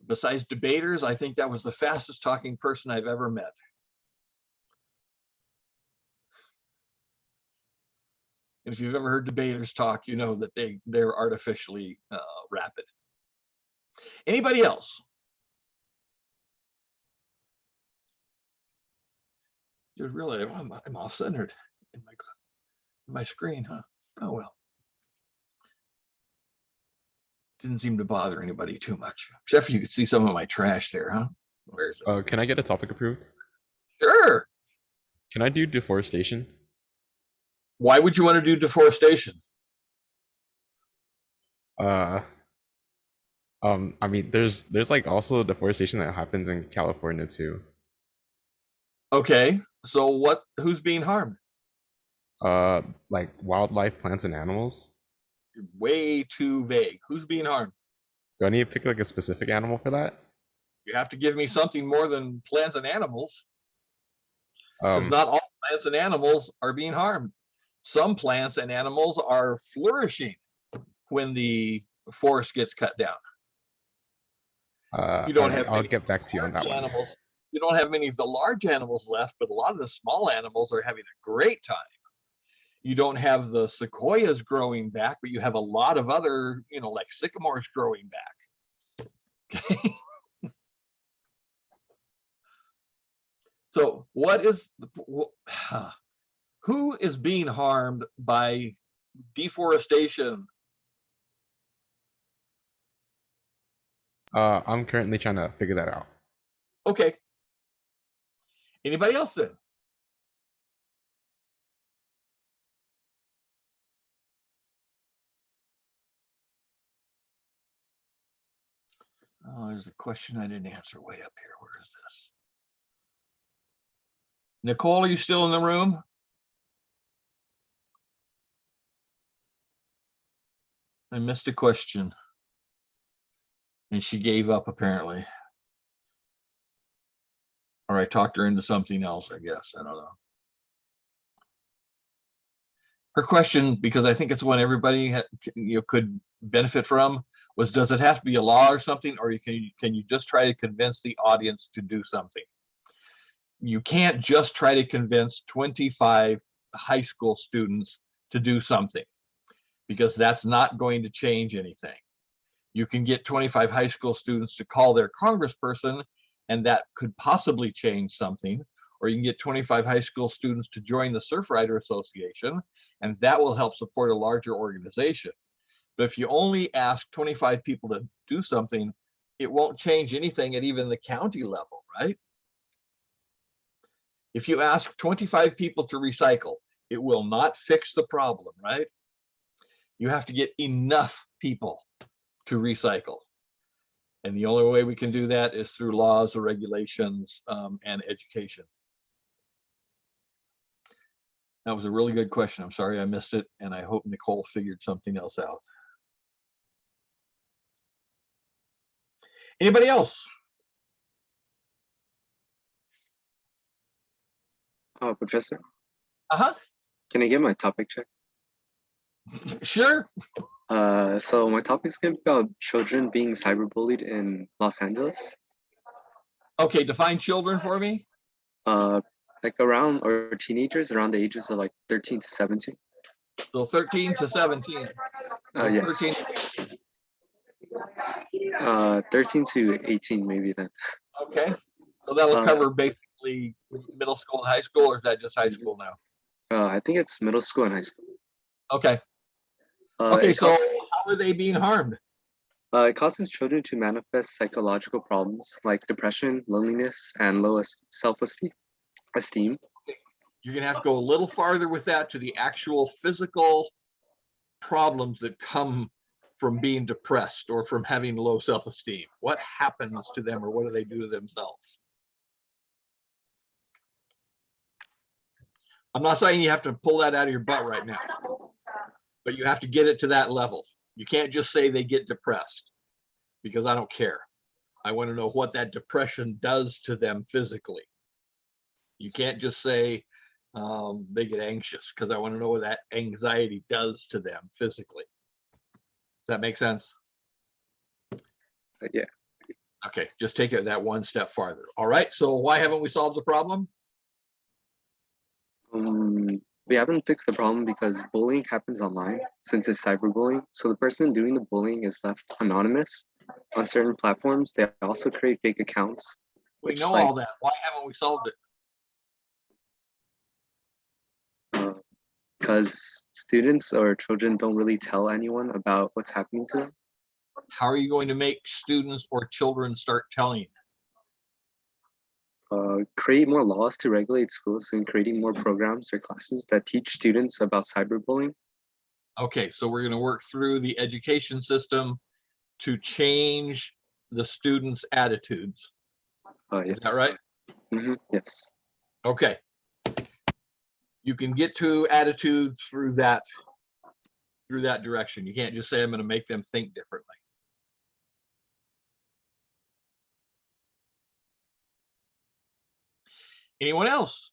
Besides debaters, I think that was the fastest talking person I've ever met. And if you've ever heard debaters talk, you know that they're artificially rapid. Anybody else? Just really, I'm all centered in my screen, huh? Oh well. Didn't seem to bother anybody too much, except for you could see some of my trash there, huh? Where is it? Can I get a topic approved? Sure. Can I do deforestation? Why would you want to do deforestation? I mean, there's like also deforestation that happens in California too. Okay, so who's being harmed? Like wildlife, plants, and animals. You're way too vague. Who's being harmed? Do I need to pick like a specific animal for that? You have to give me something more than plants and animals. Because not all plants and animals are being harmed. Some plants and animals are flourishing when the forest gets cut down. You don't have. I'll get back to you on that one. Animals. You don't have many of the large animals left, but a lot of the small animals are having a great time. You don't have the sequoias growing back, but you have a lot of other, like sycamores growing back. Okay. So who is being harmed by deforestation? I'm currently trying to figure that out. Okay. Anybody else then? Oh, there's a question I didn't answer way up here. Where is this? Nicole, are you still in the room? I missed a question. And she gave up apparently. Or I talked her into something else, I guess. I don't know. Her question, because I think it's one everybody could benefit from. was, does it have to be a law or something, or can you just try to convince the audience to do something? You can't just try to convince 25 high school students to do something, because that's not going to change anything. You can get 25 high school students to call their congressperson, and that could possibly change something. Or you can get 25 high school students to join the Surf Rider Association, and that will help support a larger organization. But if you only ask 25 people to do something, it won't change anything at even the county level, right? If you ask 25 people to recycle, it will not fix the problem, right? You have to get enough people to recycle. And the only way we can do that is through laws or regulations and education. That was a really good question. I'm sorry I missed it, and I hope Nicole figured something else out. Anybody else? Professor, Uh-huh. can I get my topic check? Sure. So my topic's gonna be about children being cyberbullied in Los Angeles. Okay, define children for me. Like around, or teenagers around the ages of like 13 to 17. So 13 to 17. Yes. 13 to 18 maybe then. Okay. So that'll cover basically middle school and high school, or is that just high school now? I think it's middle school and high school. Okay. Okay, so how are they being harmed? It causes children to manifest psychological problems like depression, loneliness, and low self-esteem. You're gonna have to go a little farther with that to the actual physical problems that come from being depressed or from having low self-esteem. What happens to them, or what do they do to themselves? I'm not saying you have to pull that out of your butt right now, but you have to get it to that level. You can't just say they get depressed, because I don't care. I want to know what that depression does to them physically. You can't just say they get anxious, because I want to know what that anxiety does to them physically. Does that make sense? Yeah. Okay, just take it that one step farther. All right, so why haven't we solved the problem? We haven't fixed the problem because bullying happens online, since it's cyberbullying. So the person doing the bullying is left anonymous. On certain platforms, they also create fake accounts. We know all that. Why haven't we solved it? Because students or children don't really tell anyone about what's happening to them. How are you going to make students or children start telling you? Create more laws to regulate schools and creating more programs or classes that teach students about cyberbullying. Okay, so we're going to work through the education system to change the students' attitudes. Yes. Is that right? Yes. Okay. You can get to attitudes through that direction. You can't just say, I'm going to make them think differently. Anyone else?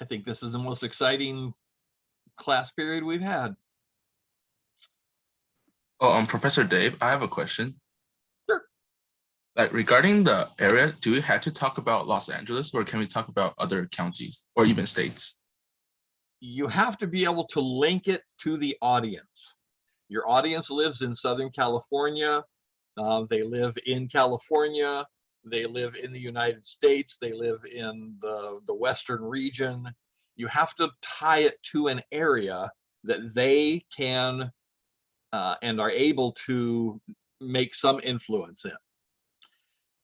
I think this is the most exciting class period we've had. Oh, Professor Dave, I have a question. Sure. Like regarding the area, do we have to talk about Los Angeles, or can we talk about other counties or even states? You have to be able to link it to the audience. Your audience lives in Southern California. They live in California. They live in the United States. They live in the Western region. You have to tie it to an area that they can and are able to make some influence in.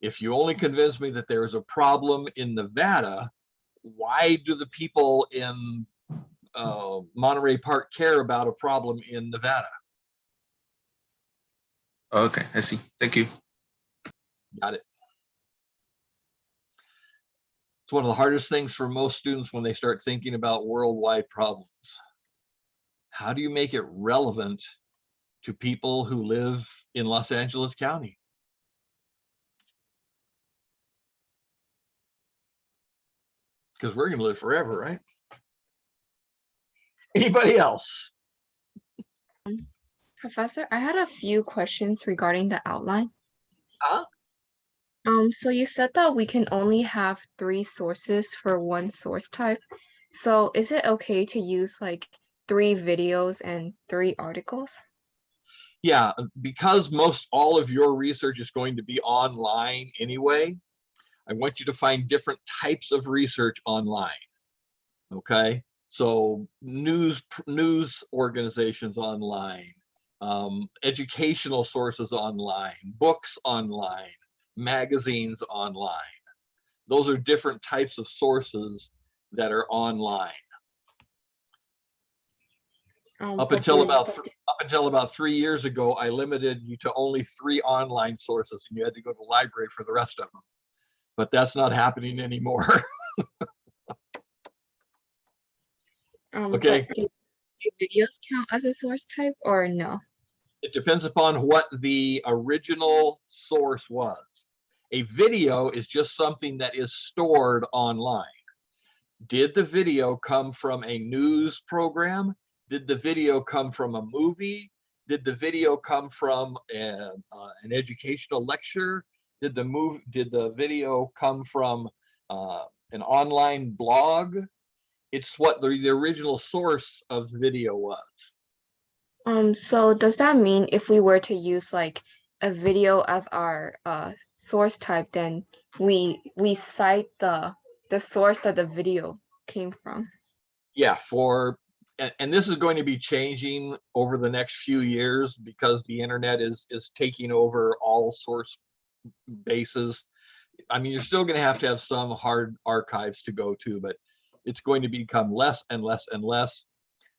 If you only convince me that there is a problem in Nevada, why do the people in Monterey Park care about a problem in Nevada? Okay, I see. Thank you. Got it. It's one of the hardest things for most students when they start thinking about worldwide problems. How do you make it relevant to people who live in Los Angeles County? Because we're going to live forever, right? Anybody else? Professor, I had a few questions regarding the outline. Huh? So you said that we can only have 3 sources for one source type. So is it okay to use like 3 videos and 3 articles? Yeah, because most all of your research is going to be online anyway, I want you to find different types of research online. Okay, so news organizations online, educational sources online, books online, magazines online. Those are different types of sources that are online. Up until about 3 years ago, I limited you to only 3 online sources, and you had to go to the library for the rest of them. But that's not happening anymore. Okay. But do videos count as a source type or no? It depends upon what the original source was. A video is just something that is stored online. Did the video come from a news program? Did the video come from a movie? Did the video come from an educational lecture? Did the video come from an online blog? It's what the original source of the video was. So does that mean if we were to use like a video as our source type, then we cite the source that the video came from? Yeah, and this is going to be changing over the next few years because the internet is taking over all source bases. I mean, you're still going to have some hard archives to go to, but it's going to become less and less and less,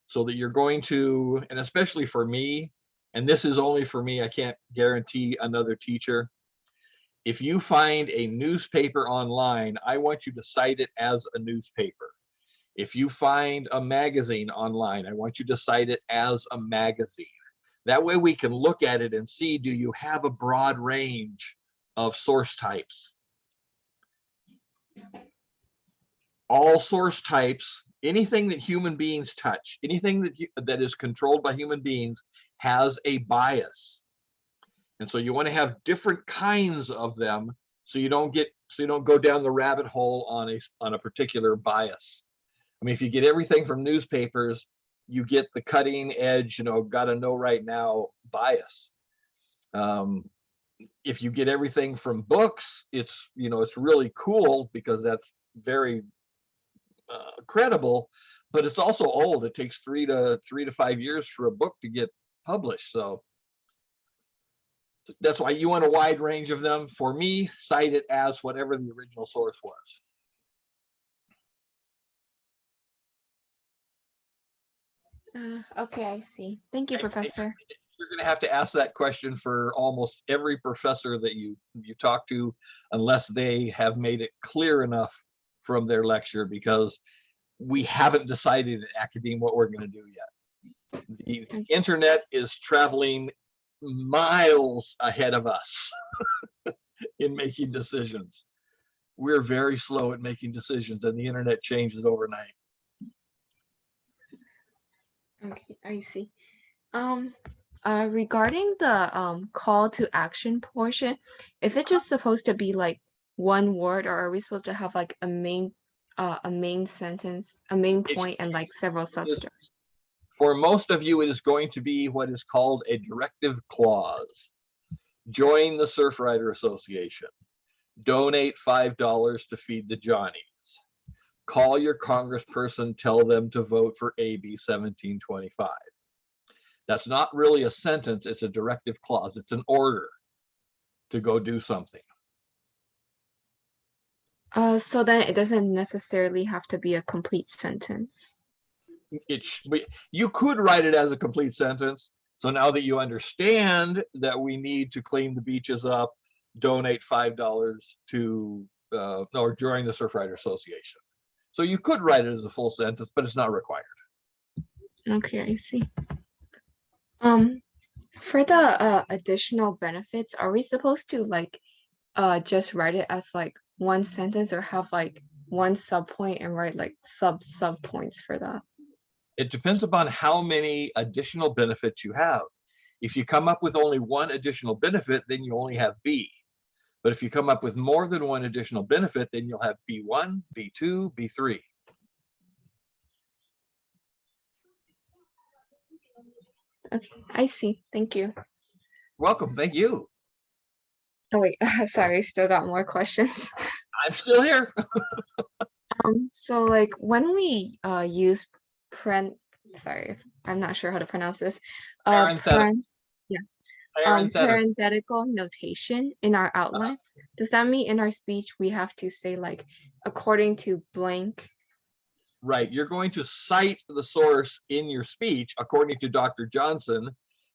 so that you're going to, and especially for me, and this is only for me, I can't guarantee another teacher. If you find a newspaper online, I want you to cite it as a newspaper. If you find a magazine online, I want you to cite it as a magazine. That way we can look at it and see, do you have a broad range of source types? All source types, anything that human beings touch, anything that is controlled by human beings has a bias. And so you want to have different kinds of them so you don't go down the rabbit hole on a particular bias. I mean, if you get everything from newspapers, you get the cutting edge, gotta know right now bias. If you get everything from books, it's really cool because that's very credible, but it's also old. It takes 3 to 5 years for a book to get published. So that's why you want a wide range of them. For me, cite it as whatever the original source was. Okay, I see. Thank you, Professor. You're going to have to ask that question for almost every professor that you talk to, unless they have made it clear enough from their lecture, because we haven't decided in academia what we're going to do yet. The internet is traveling miles ahead of us in making decisions. We're very slow at making decisions, and the internet changes overnight. Okay, I see. Regarding the call to action portion, is it just supposed to be like one word, or are we supposed to have like a main sentence, a main point, and like several substeps? For most of you, it is going to be what is called a directive clause. Join the Surfrider Association. Donate $5 to feed the Johnnies. Call your congressperson, tell them to vote for AB 1725. That's not really a sentence, it's a directive clause. It's an order to go do something. So then it doesn't necessarily have to be a complete sentence. You could write it as a complete sentence. So now that you understand that we need to clean the beaches up, donate $5 to or join the Surfrider Association. So you could write it as a full sentence, but it's not required. Okay, I see. For the additional benefits, are we supposed to like just write it as like one sentence, or have like one subpoint and write like sub points for that? It depends upon how many additional benefits you have. If you come up with only one additional benefit, then you only have B. But if you come up with more than one additional benefit, then you'll have B1, B2, B3. Okay, I see. Thank you. Welcome. Thank you. Oh wait, sorry, still got more questions. I'm still here. So like when we use sorry, I'm not sure how to pronounce this. Parenthetical. Yeah. Parenthetical. Parenthetical notation in our outline. Does that mean in our speech we have to say like according to blank? Right. You're going to cite the source in your speech according to Dr. Johnson,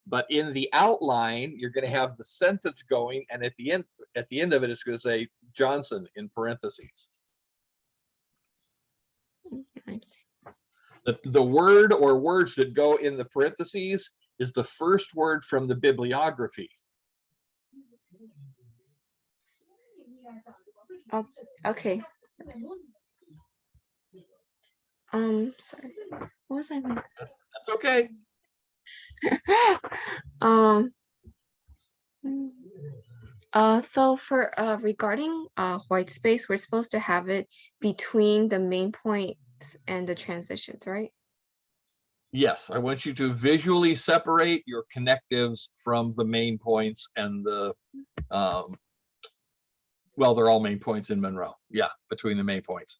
but in the outline, you're going to have the sentence going, and at the end of it, it's going to say Johnson in parentheses. The word or words that go in the parentheses is the first word from the bibliography. Oh, okay. Sorry. What was I going? That's okay. So for regarding white space, we're supposed to have it between the main points and the transitions, right? Yes, I want you to visually separate your connectives from the main points and the, well, they're all main points in Monroe. Yeah, between the main points.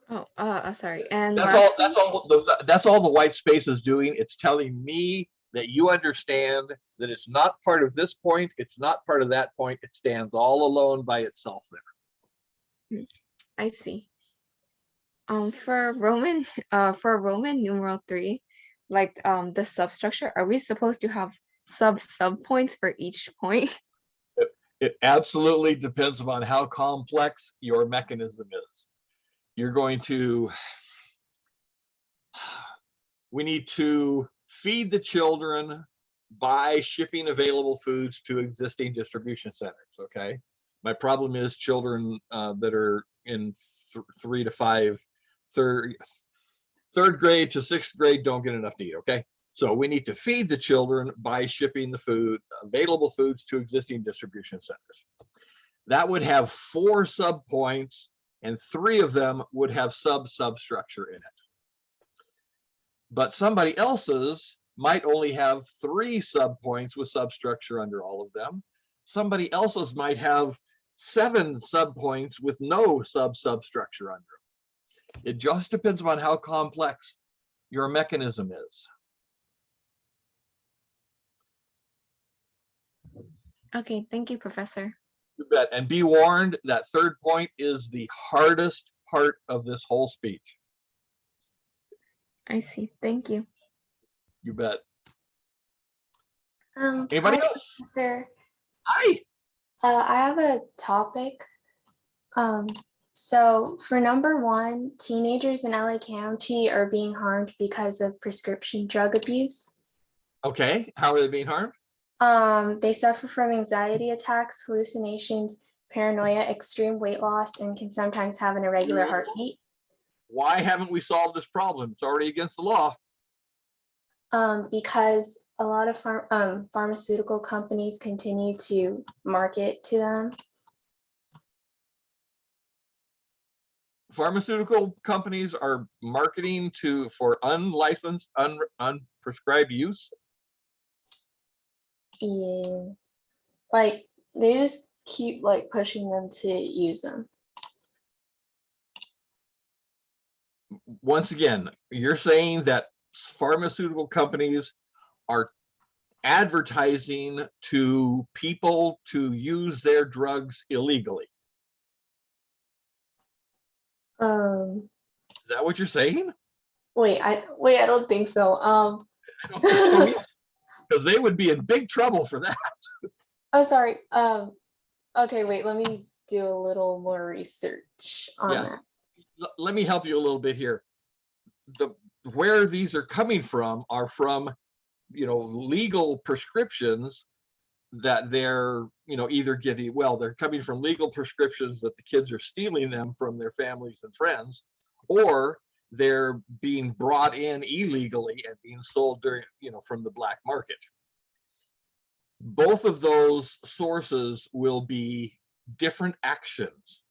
Oh, sorry. And That's all the white space is doing. It's telling me that you understand that it's not part of this point. It's not part of that point. It stands all alone by itself there. I see. For Roman numeral 3, like the substructure, are we supposed to have sub points for each point? It absolutely depends upon how complex your mechanism is. You're going to, we need to feed the children by shipping available foods to existing distribution centers, okay? My problem is children that are in 3 to 5, third grade to 6th grade don't get enough to eat, okay? So we need to feed the children by shipping the food, available foods to existing distribution centers. That would have 4 subpoints, and 3 of them would have substructure in it. But somebody else's might only have 3 subpoints with substructure under all of them. Somebody else's might have 7 subpoints with no substructure under them. It just depends upon how complex your mechanism is. Okay, thank you, Professor. You bet. And be warned, that 3rd point is the hardest part of this whole speech. I see. Thank you. You bet. Anybody Hi, else? Professor. Hi. I have a topic. So for number 1, teenagers in LA County are being harmed because of prescription drug abuse. Okay, how are they being harmed? They suffer from anxiety attacks, hallucinations, paranoia, extreme weight loss, and can sometimes have an irregular heartbeat. Why haven't we solved this problem? It's already against the law. Because a lot of pharmaceutical companies continue to market to them. Pharmaceutical companies are marketing for unlicensed, unprescribed use. Yeah, like they just keep like pushing them to use them. Once again, you're saying that pharmaceutical companies are advertising to people to use their drugs illegally. Is that what you're saying? Wait, I don't think so. I don't think so either, because they would be in big trouble for that. Oh, sorry. Okay, wait, let me do a little more research on that. Let me help you a little bit here. Where these are coming from are from, legal prescriptions that they're, either getting, well, they're coming from legal prescriptions that the kids are stealing them from their families and friends, or they're being brought in illegally and being sold during, from the black market. Both of those sources will be different actions.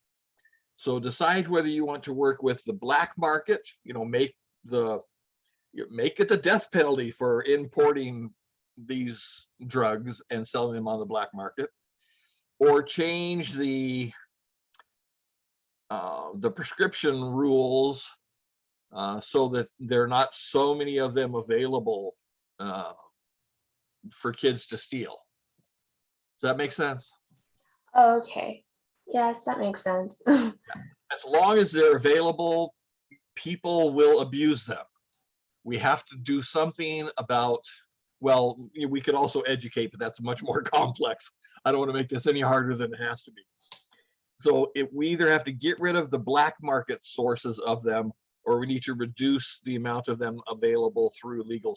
So decide whether you want to work with the black market, make it the death penalty for importing these drugs and selling them on the black market, or change the prescription rules so that there are not so many of them available for kids to steal. Does that make sense? Oh, okay. Yes, that makes sense. As long as they're available, people will abuse them. We have to do something about, well, we could also educate, but that's much more complex. I don't want to make this any harder than it has to be. So we either have to get rid of the black market sources of them, or we need to reduce the amount of them available through legal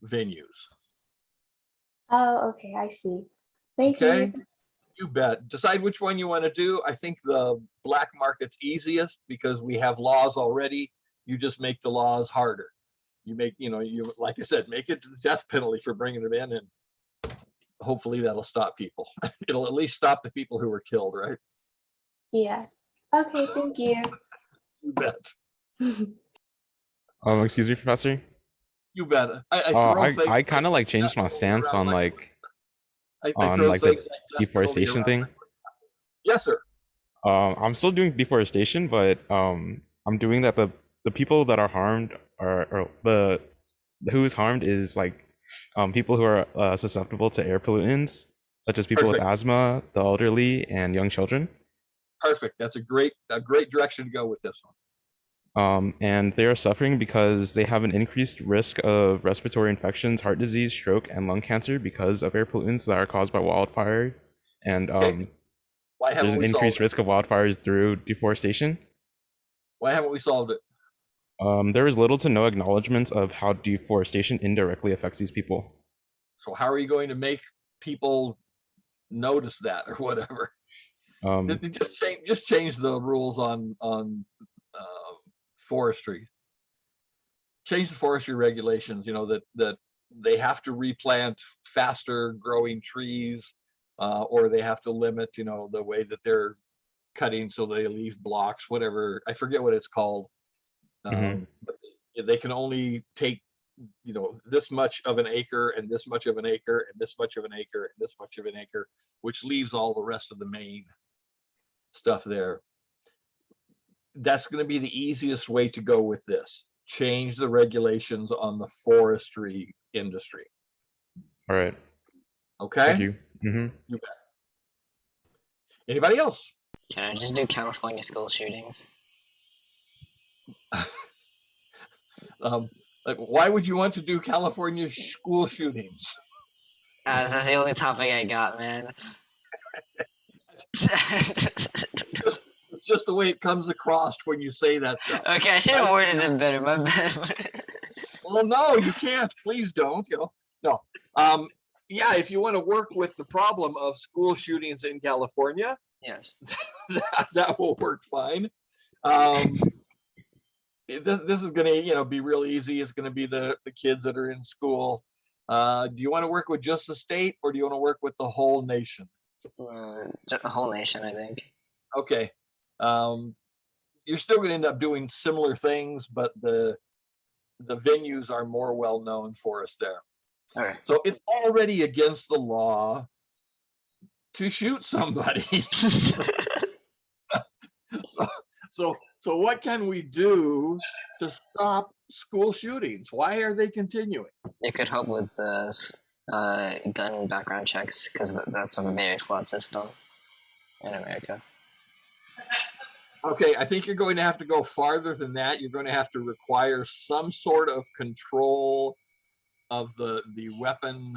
venues. Oh, okay, I see. Thank Okay, you. you bet. Decide which one you want to do. I think the black market's easiest because we have laws already. You just make the laws harder. You make, you like I said, make it the death penalty for bringing them in, and hopefully that'll stop people. It'll at least stop the people who were killed, right? Yes. Okay, thank you. You bet. Excuse me, Professor. You bet. I kind of like changed my stance on like I on throw like the things like death penalty deforestation around. thing. Yes, sir. I'm still doing deforestation, but I'm doing that the people that are harmed are the who is harmed is like people who are susceptible to air pollutants, such as people with asthma, the elderly, and young children. Perfect. That's a great direction to go with this one. And they are suffering because they have an increased risk of respiratory infections, heart disease, stroke, and lung cancer because of air pollutants that are caused by wildfire. And Why haven't there's an we solved increased it? risk of wildfires through deforestation. Why haven't we solved it? There is little to no acknowledgement of how deforestation indirectly affects these people. So how are you going to make people notice that or whatever? Just change the rules on forestry. Change the forestry regulations. That they have to replant faster growing trees, or they have to limit the way that they're cutting, so they leave blocks. Whatever, I forget what it's called. But they can only take this much of an acre and this much of an acre and this much of an acre and this much of an acre, which leaves all the rest of the main stuff there. That's going to be the easiest way to go with this. Change the regulations on the forestry industry. All right. Okay. Thank you. You bet. Anybody else? Can I just do California school shootings? Like, why would you want to do California school shootings? That's the only topic I got, man. It's just the way it comes across when you say that stuff. Okay, I should have worded it better. My bad. Well, no, you can't. Please don't. No. Yeah, if you want to work with the problem of school shootings in California, yes, that will work fine. This is going to, be real easy. It's going to be the kids that are in school. Do you want to work with just the state, or do you want to work with the whole nation? Just the whole nation, I think. Okay. You're still going to end up doing similar things, but the venues are more well known for us there. All right. So it's already against the law to shoot somebody. So what can we do to stop school shootings? Why are they continuing? It could help with gun background checks, because that's a very flawed system in America. Okay, I think you're going to have to go farther than that. You're going to have to require some sort of control of the weapon.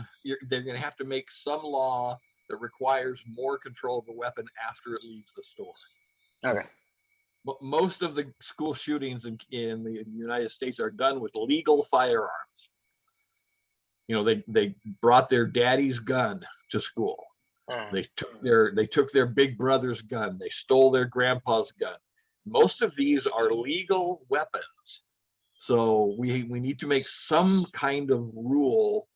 They're going to have to make some law that requires more control of the weapon after it leaves the store. Okay. But most of the school shootings in the United States are done with legal firearms. They brought their daddy's gun to school. They took their big brother's gun. They stole their grandpa's gun. Most of these are legal weapons. So we need to make some kind of rule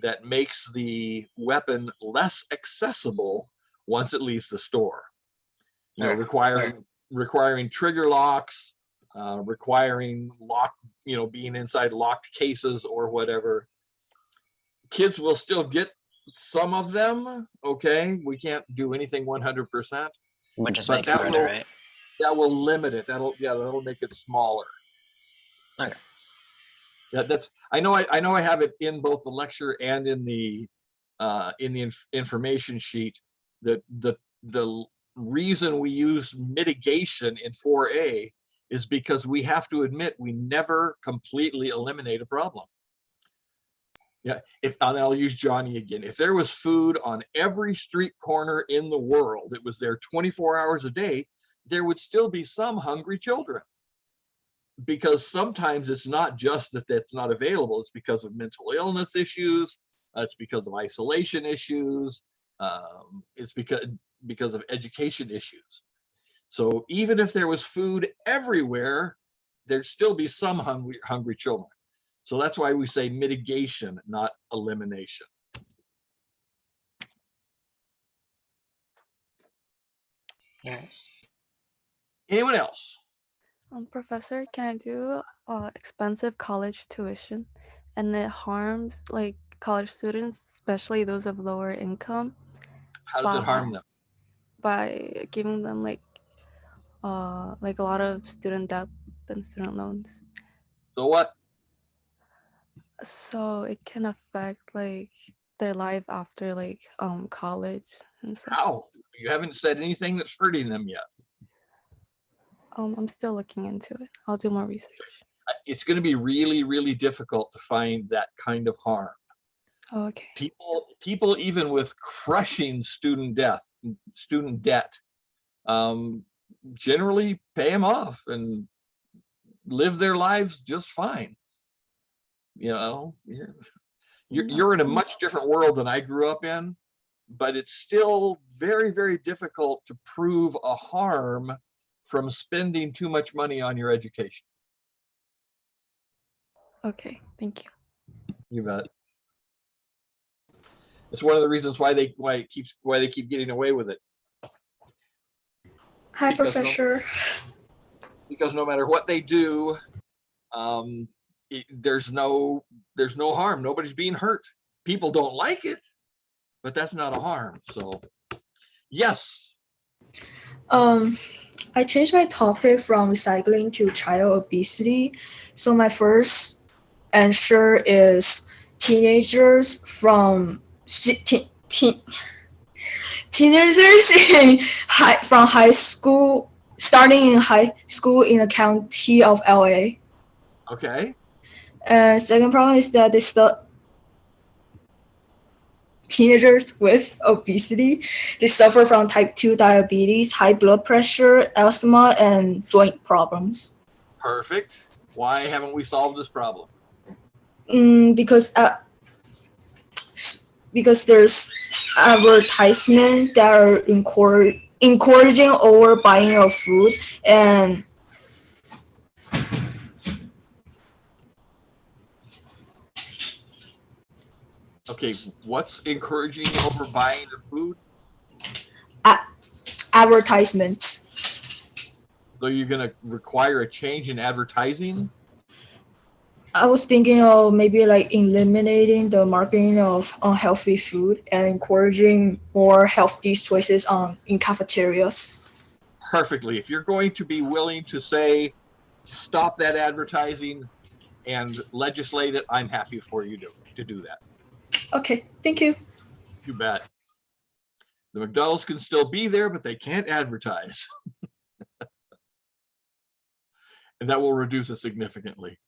that makes the weapon less accessible once it leaves the store. You know, requiring trigger locks, requiring being inside locked cases or whatever. Kids will still get some of them. Okay, we can't do anything 100%, But just but make it harder, right? that will limit it. That'll make it smaller. Okay. Yeah, I know I have it in both the lecture and in the information sheet. That the reason we use mitigation in 4A is because we have to admit we never completely eliminate a problem. Yeah, and I'll use Johnny again. If there was food on every street corner in the world, it was there 24 hours a day, there would still be some hungry children. Because sometimes it's not just that that's not available, it's because of mental illness issues, it's because of isolation issues, it's because of education issues. So even if there was food everywhere, there'd still be some hungry children. So that's why we say mitigation, not elimination. Anyone else? Professor, can I do expensive college tuition? And it harms like college students, especially those of lower income. How does it harm them? By giving them like a lot of student debt and student loans. So what? So it can affect like their life after like college and stuff. How? You haven't said anything that's hurting them yet. I'm still looking into it. I'll do more research. It's going to be really, really difficult to find that kind of harm. Oh, okay. People even with crushing student debt, generally pay them off and live their lives just fine. You know, you're in a much different world than I grew up in, but it's still very, very difficult to prove a harm from spending too much money on your education. Okay, thank you. You bet. It's one of the reasons why they keep getting away with it. Hi, Professor. Because no matter what they do, there's no harm. Nobody's being hurt. People don't like it, but that's not a harm. So, yes. I changed my topic from recycling to child obesity. So my first answer is teenagers from teenagers from high school, starting in high school in the county of LA. Okay. Second problem is that teenagers with obesity, they suffer from type 2 diabetes, high blood pressure, asthma, and joint problems. Perfect. Why haven't we solved this problem? Because there's advertisements that are encouraging overbuying of food, and Okay, what's encouraging you over buying the food? Advertisements. So you're going to require a change in advertising? I was thinking of maybe like eliminating the marketing of unhealthy food and encouraging more healthy choices in cafeterias. Perfectly. If you're going to be willing to say, stop that advertising and legislate it, I'm happy for you to do that. Okay, thank you. You bet. The McDonald's can still be there, but they can't advertise. And that will reduce it significantly.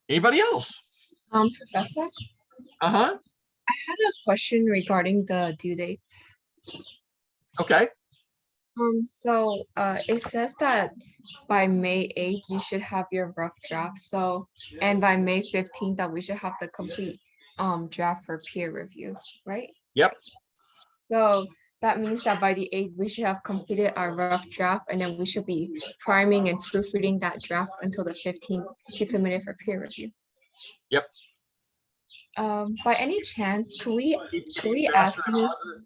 Anybody else? Professor? Uh-huh. I had a question regarding the due dates. Okay. So it says that by May 8th, you should have your rough draft. So, and by May 15th, that we should have the complete draft for peer review, right? Yep. So that means that by the 8th, we should have completed our rough draft, and then we should be priming and proofreading that draft until the 15th to submit it for peer review. Yep. By any chance, could we Faster ask and you? harder.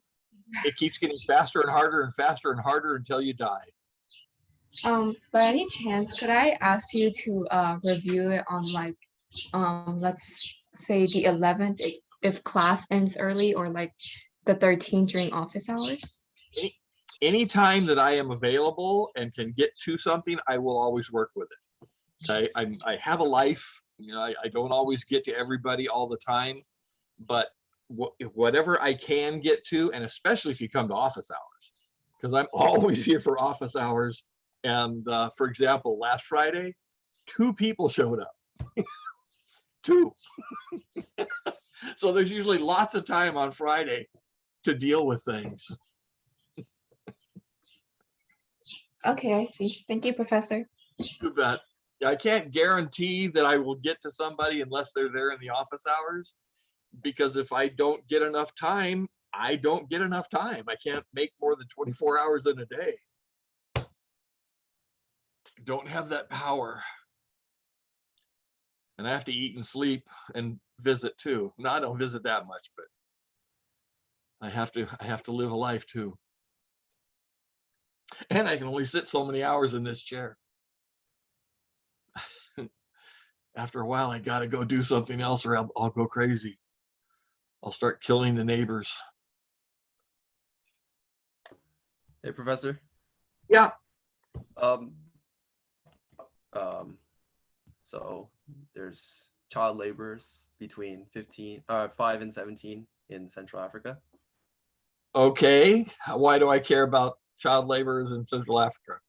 It keeps getting faster and harder and faster and harder until you die. By any chance, could I ask you to review it on like, let's say the 11th if class ends early, or like the 13th during office hours? Any time that I am available and can get to something, I will always work with it. I have a life. You know, I don't always get to everybody all the time, but whatever I can get to, and especially if you come to office hours, because I'm always here for office hours. And for example, last Friday, 2 people showed up. 2. So there's usually lots of time on Friday to deal with things. Okay, I see. Thank you, Professor. You bet. I can't guarantee that I will get to somebody unless they're there in the office hours, because if I don't get enough time, I don't get enough time. I can't make more than 24 hours in a day. Don't have that power. And I have to eat and sleep and visit too. No, I don't visit that much, but I have to live a life too. And I can only sit so many hours in this chair. After a while, I got to go do something else, or I'll go crazy. I'll start killing the neighbors. Hey, Professor. Yeah. So there's child laborers between 5 and 17 in Central Africa. Okay. Why do I care about child laborers in Central Africa?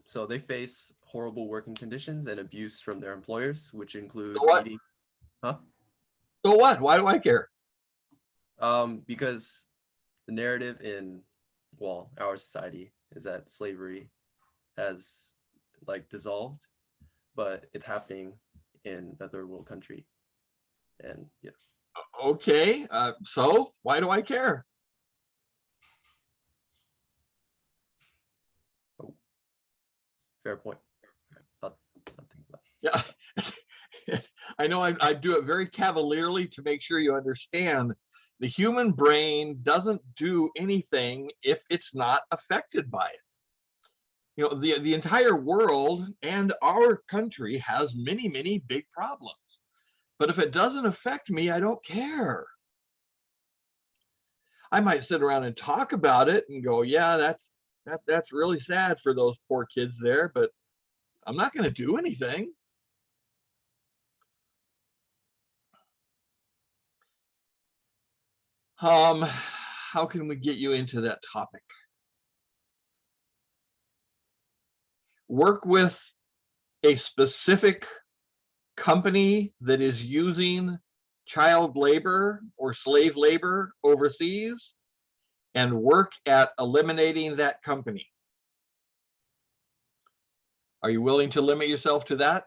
So they face horrible working conditions and abuse from their employers, which include beating. Huh? So what? Why do I care? Because the narrative in, well, our society is that slavery has like dissolved, but it's happening in a third world country. And yeah. Okay. So why do I care? Oh, fair point. I'll think about it. Yeah. I know I do it very cavalierly to make sure you understand. The human brain doesn't do anything if it's not affected by it. You know, the entire world and our country has many, many big problems. But if it doesn't affect me, I don't care. I might sit around and talk about it and go, yeah, that's really sad for those poor kids there, but I'm not going to do anything. How can we get you into that topic? Work with a specific company that is using child labor or slave labor overseas and work at eliminating that company. Are you willing to limit yourself to that?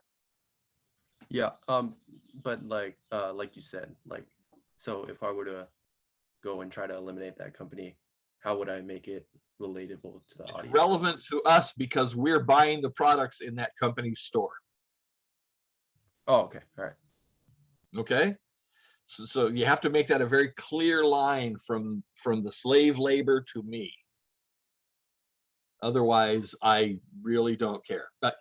Yeah, but like you said, like, so if I were to go and try to eliminate that company, how would I make it relatable to the audience? Relevant to us because we're buying the products in that company's store. Oh, okay. All right. Okay. So you have to make that a very clear line from the slave labor to me. Otherwise, I really don't care. But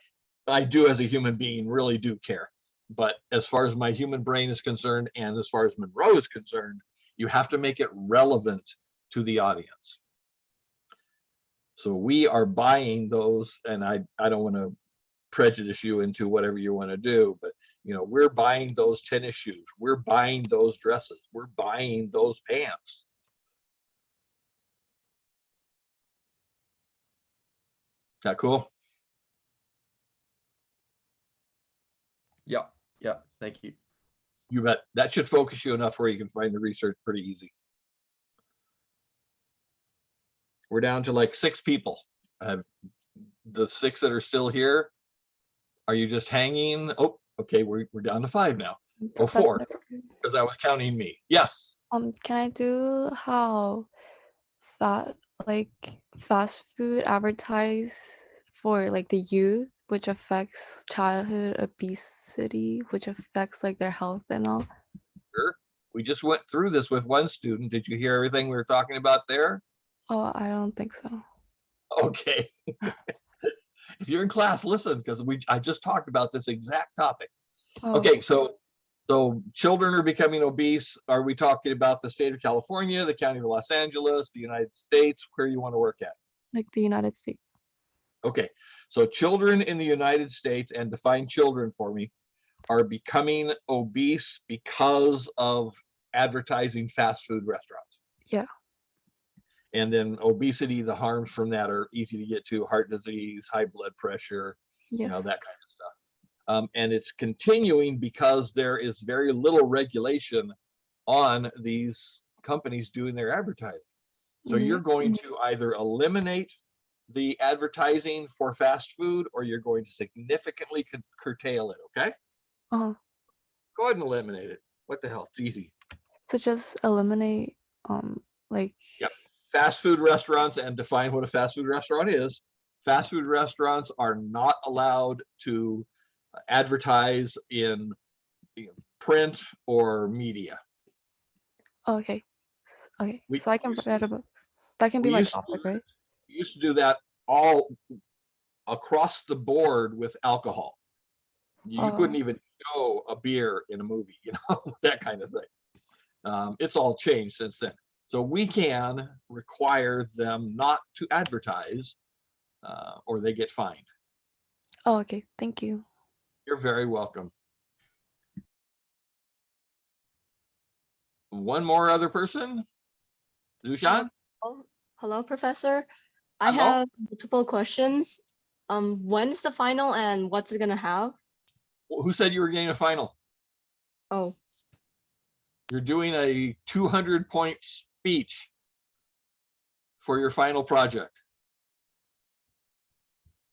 I do, as a human being, really do care. But as far as my human brain is concerned, and as far as Monroe is concerned, you have to make it relevant to the audience. So we are buying those, and I don't want to prejudice you into whatever you want to do, but you know, we're buying those tennis shoes, we're buying those dresses, we're buying those pants. Is that cool? Yeah, yeah, thank you. You bet. That should focus you enough where you can find the research pretty easy. We're down to like 6 people. The 6 that are still here, are you just hanging? Oh, okay, we're down to 5 now. Oh, 4, because I was counting me. Yes. Can I do how like fast food advertise for like the youth, which affects childhood obesity, which affects like their health and all. Sure. We just went through this with one student. Did you hear everything we were talking about there? Oh, I don't think so. Okay. If you're in class, listen, because I just talked about this exact topic. Oh. Okay, so children are becoming obese. Are we talking about the state of California, the county of Los Angeles, the United States? Where you want to work at? Like the United States. Okay, so children in the United States, and define children for me, are becoming obese because of advertising fast food restaurants. Yeah. And then obesity, the harms from that are easy to get to: heart disease, high blood pressure, Yes. that kind of stuff. And it's continuing because there is very little regulation on these companies doing their advertising. So you're going to either eliminate the advertising for fast food, or you're going to significantly curtail it, okay? Uh-huh. Go ahead and eliminate it. What the hell? It's easy. So just eliminate like Yep. Fast food restaurants, and define what a fast food restaurant is. Fast food restaurants are not allowed to advertise in print or media. okay. Okay. We So I can put that about that can be we my used to topic, right? We used to do that all across the board with alcohol. You couldn't even show a beer in a movie, that kind of thing. It's all changed since then. So we can require them not to advertise, or they get fined. Oh, okay. Thank you. You're very welcome. One more other person? Zushan? Hello, Professor. I Hello? have multiple questions. When's the final and what's it gonna have? Who said you were getting a final? Oh, You're doing a 200-point speech for your final project.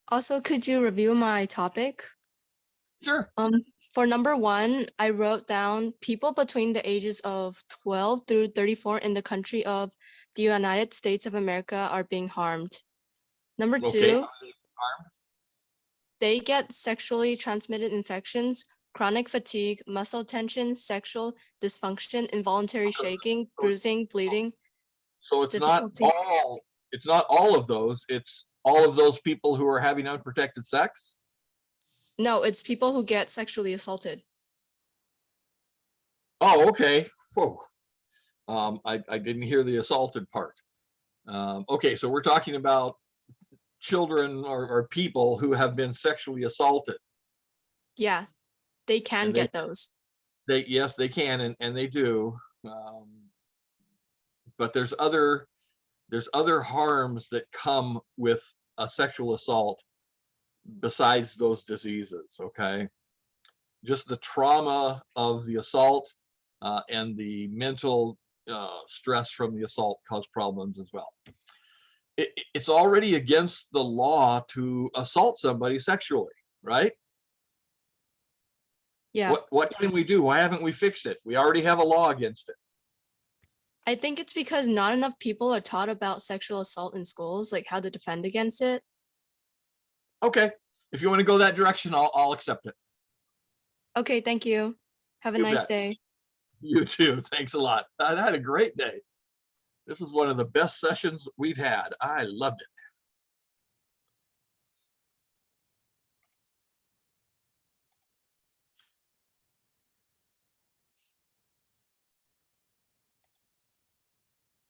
also, could you review my topic? Sure. For number 1, I wrote down people between the ages of 12 through 34 in the country of the United States of America are being harmed. Number 2, Okay. they get sexually transmitted infections, chronic fatigue, muscle tension, sexual dysfunction, involuntary shaking, bruising, bleeding. So it's not all of those, it's all of those people who are having unprotected sex? No, it's people who get sexually assaulted. Oh, okay. Whoa. I didn't hear the assaulted part. Okay, so we're talking about children or people who have been sexually assaulted. Yeah, they can get those. Yes, they can, and they do. But there's other harms that come with a sexual assault besides those diseases, okay? Just the trauma of the assault and the mental stress from the assault cause problems as well. It's already against the law to assault somebody sexually, right? Yeah. What can we do? Why haven't we fixed it? We already have a law against it. I think it's because not enough people are taught about sexual assault in schools, like how to defend against it. Okay, if you want to go that direction, I'll accept it. Okay, thank you. Have a You nice bet. day. You too. Thanks a lot. I had a great day. This is one of the best sessions we've had. I loved it.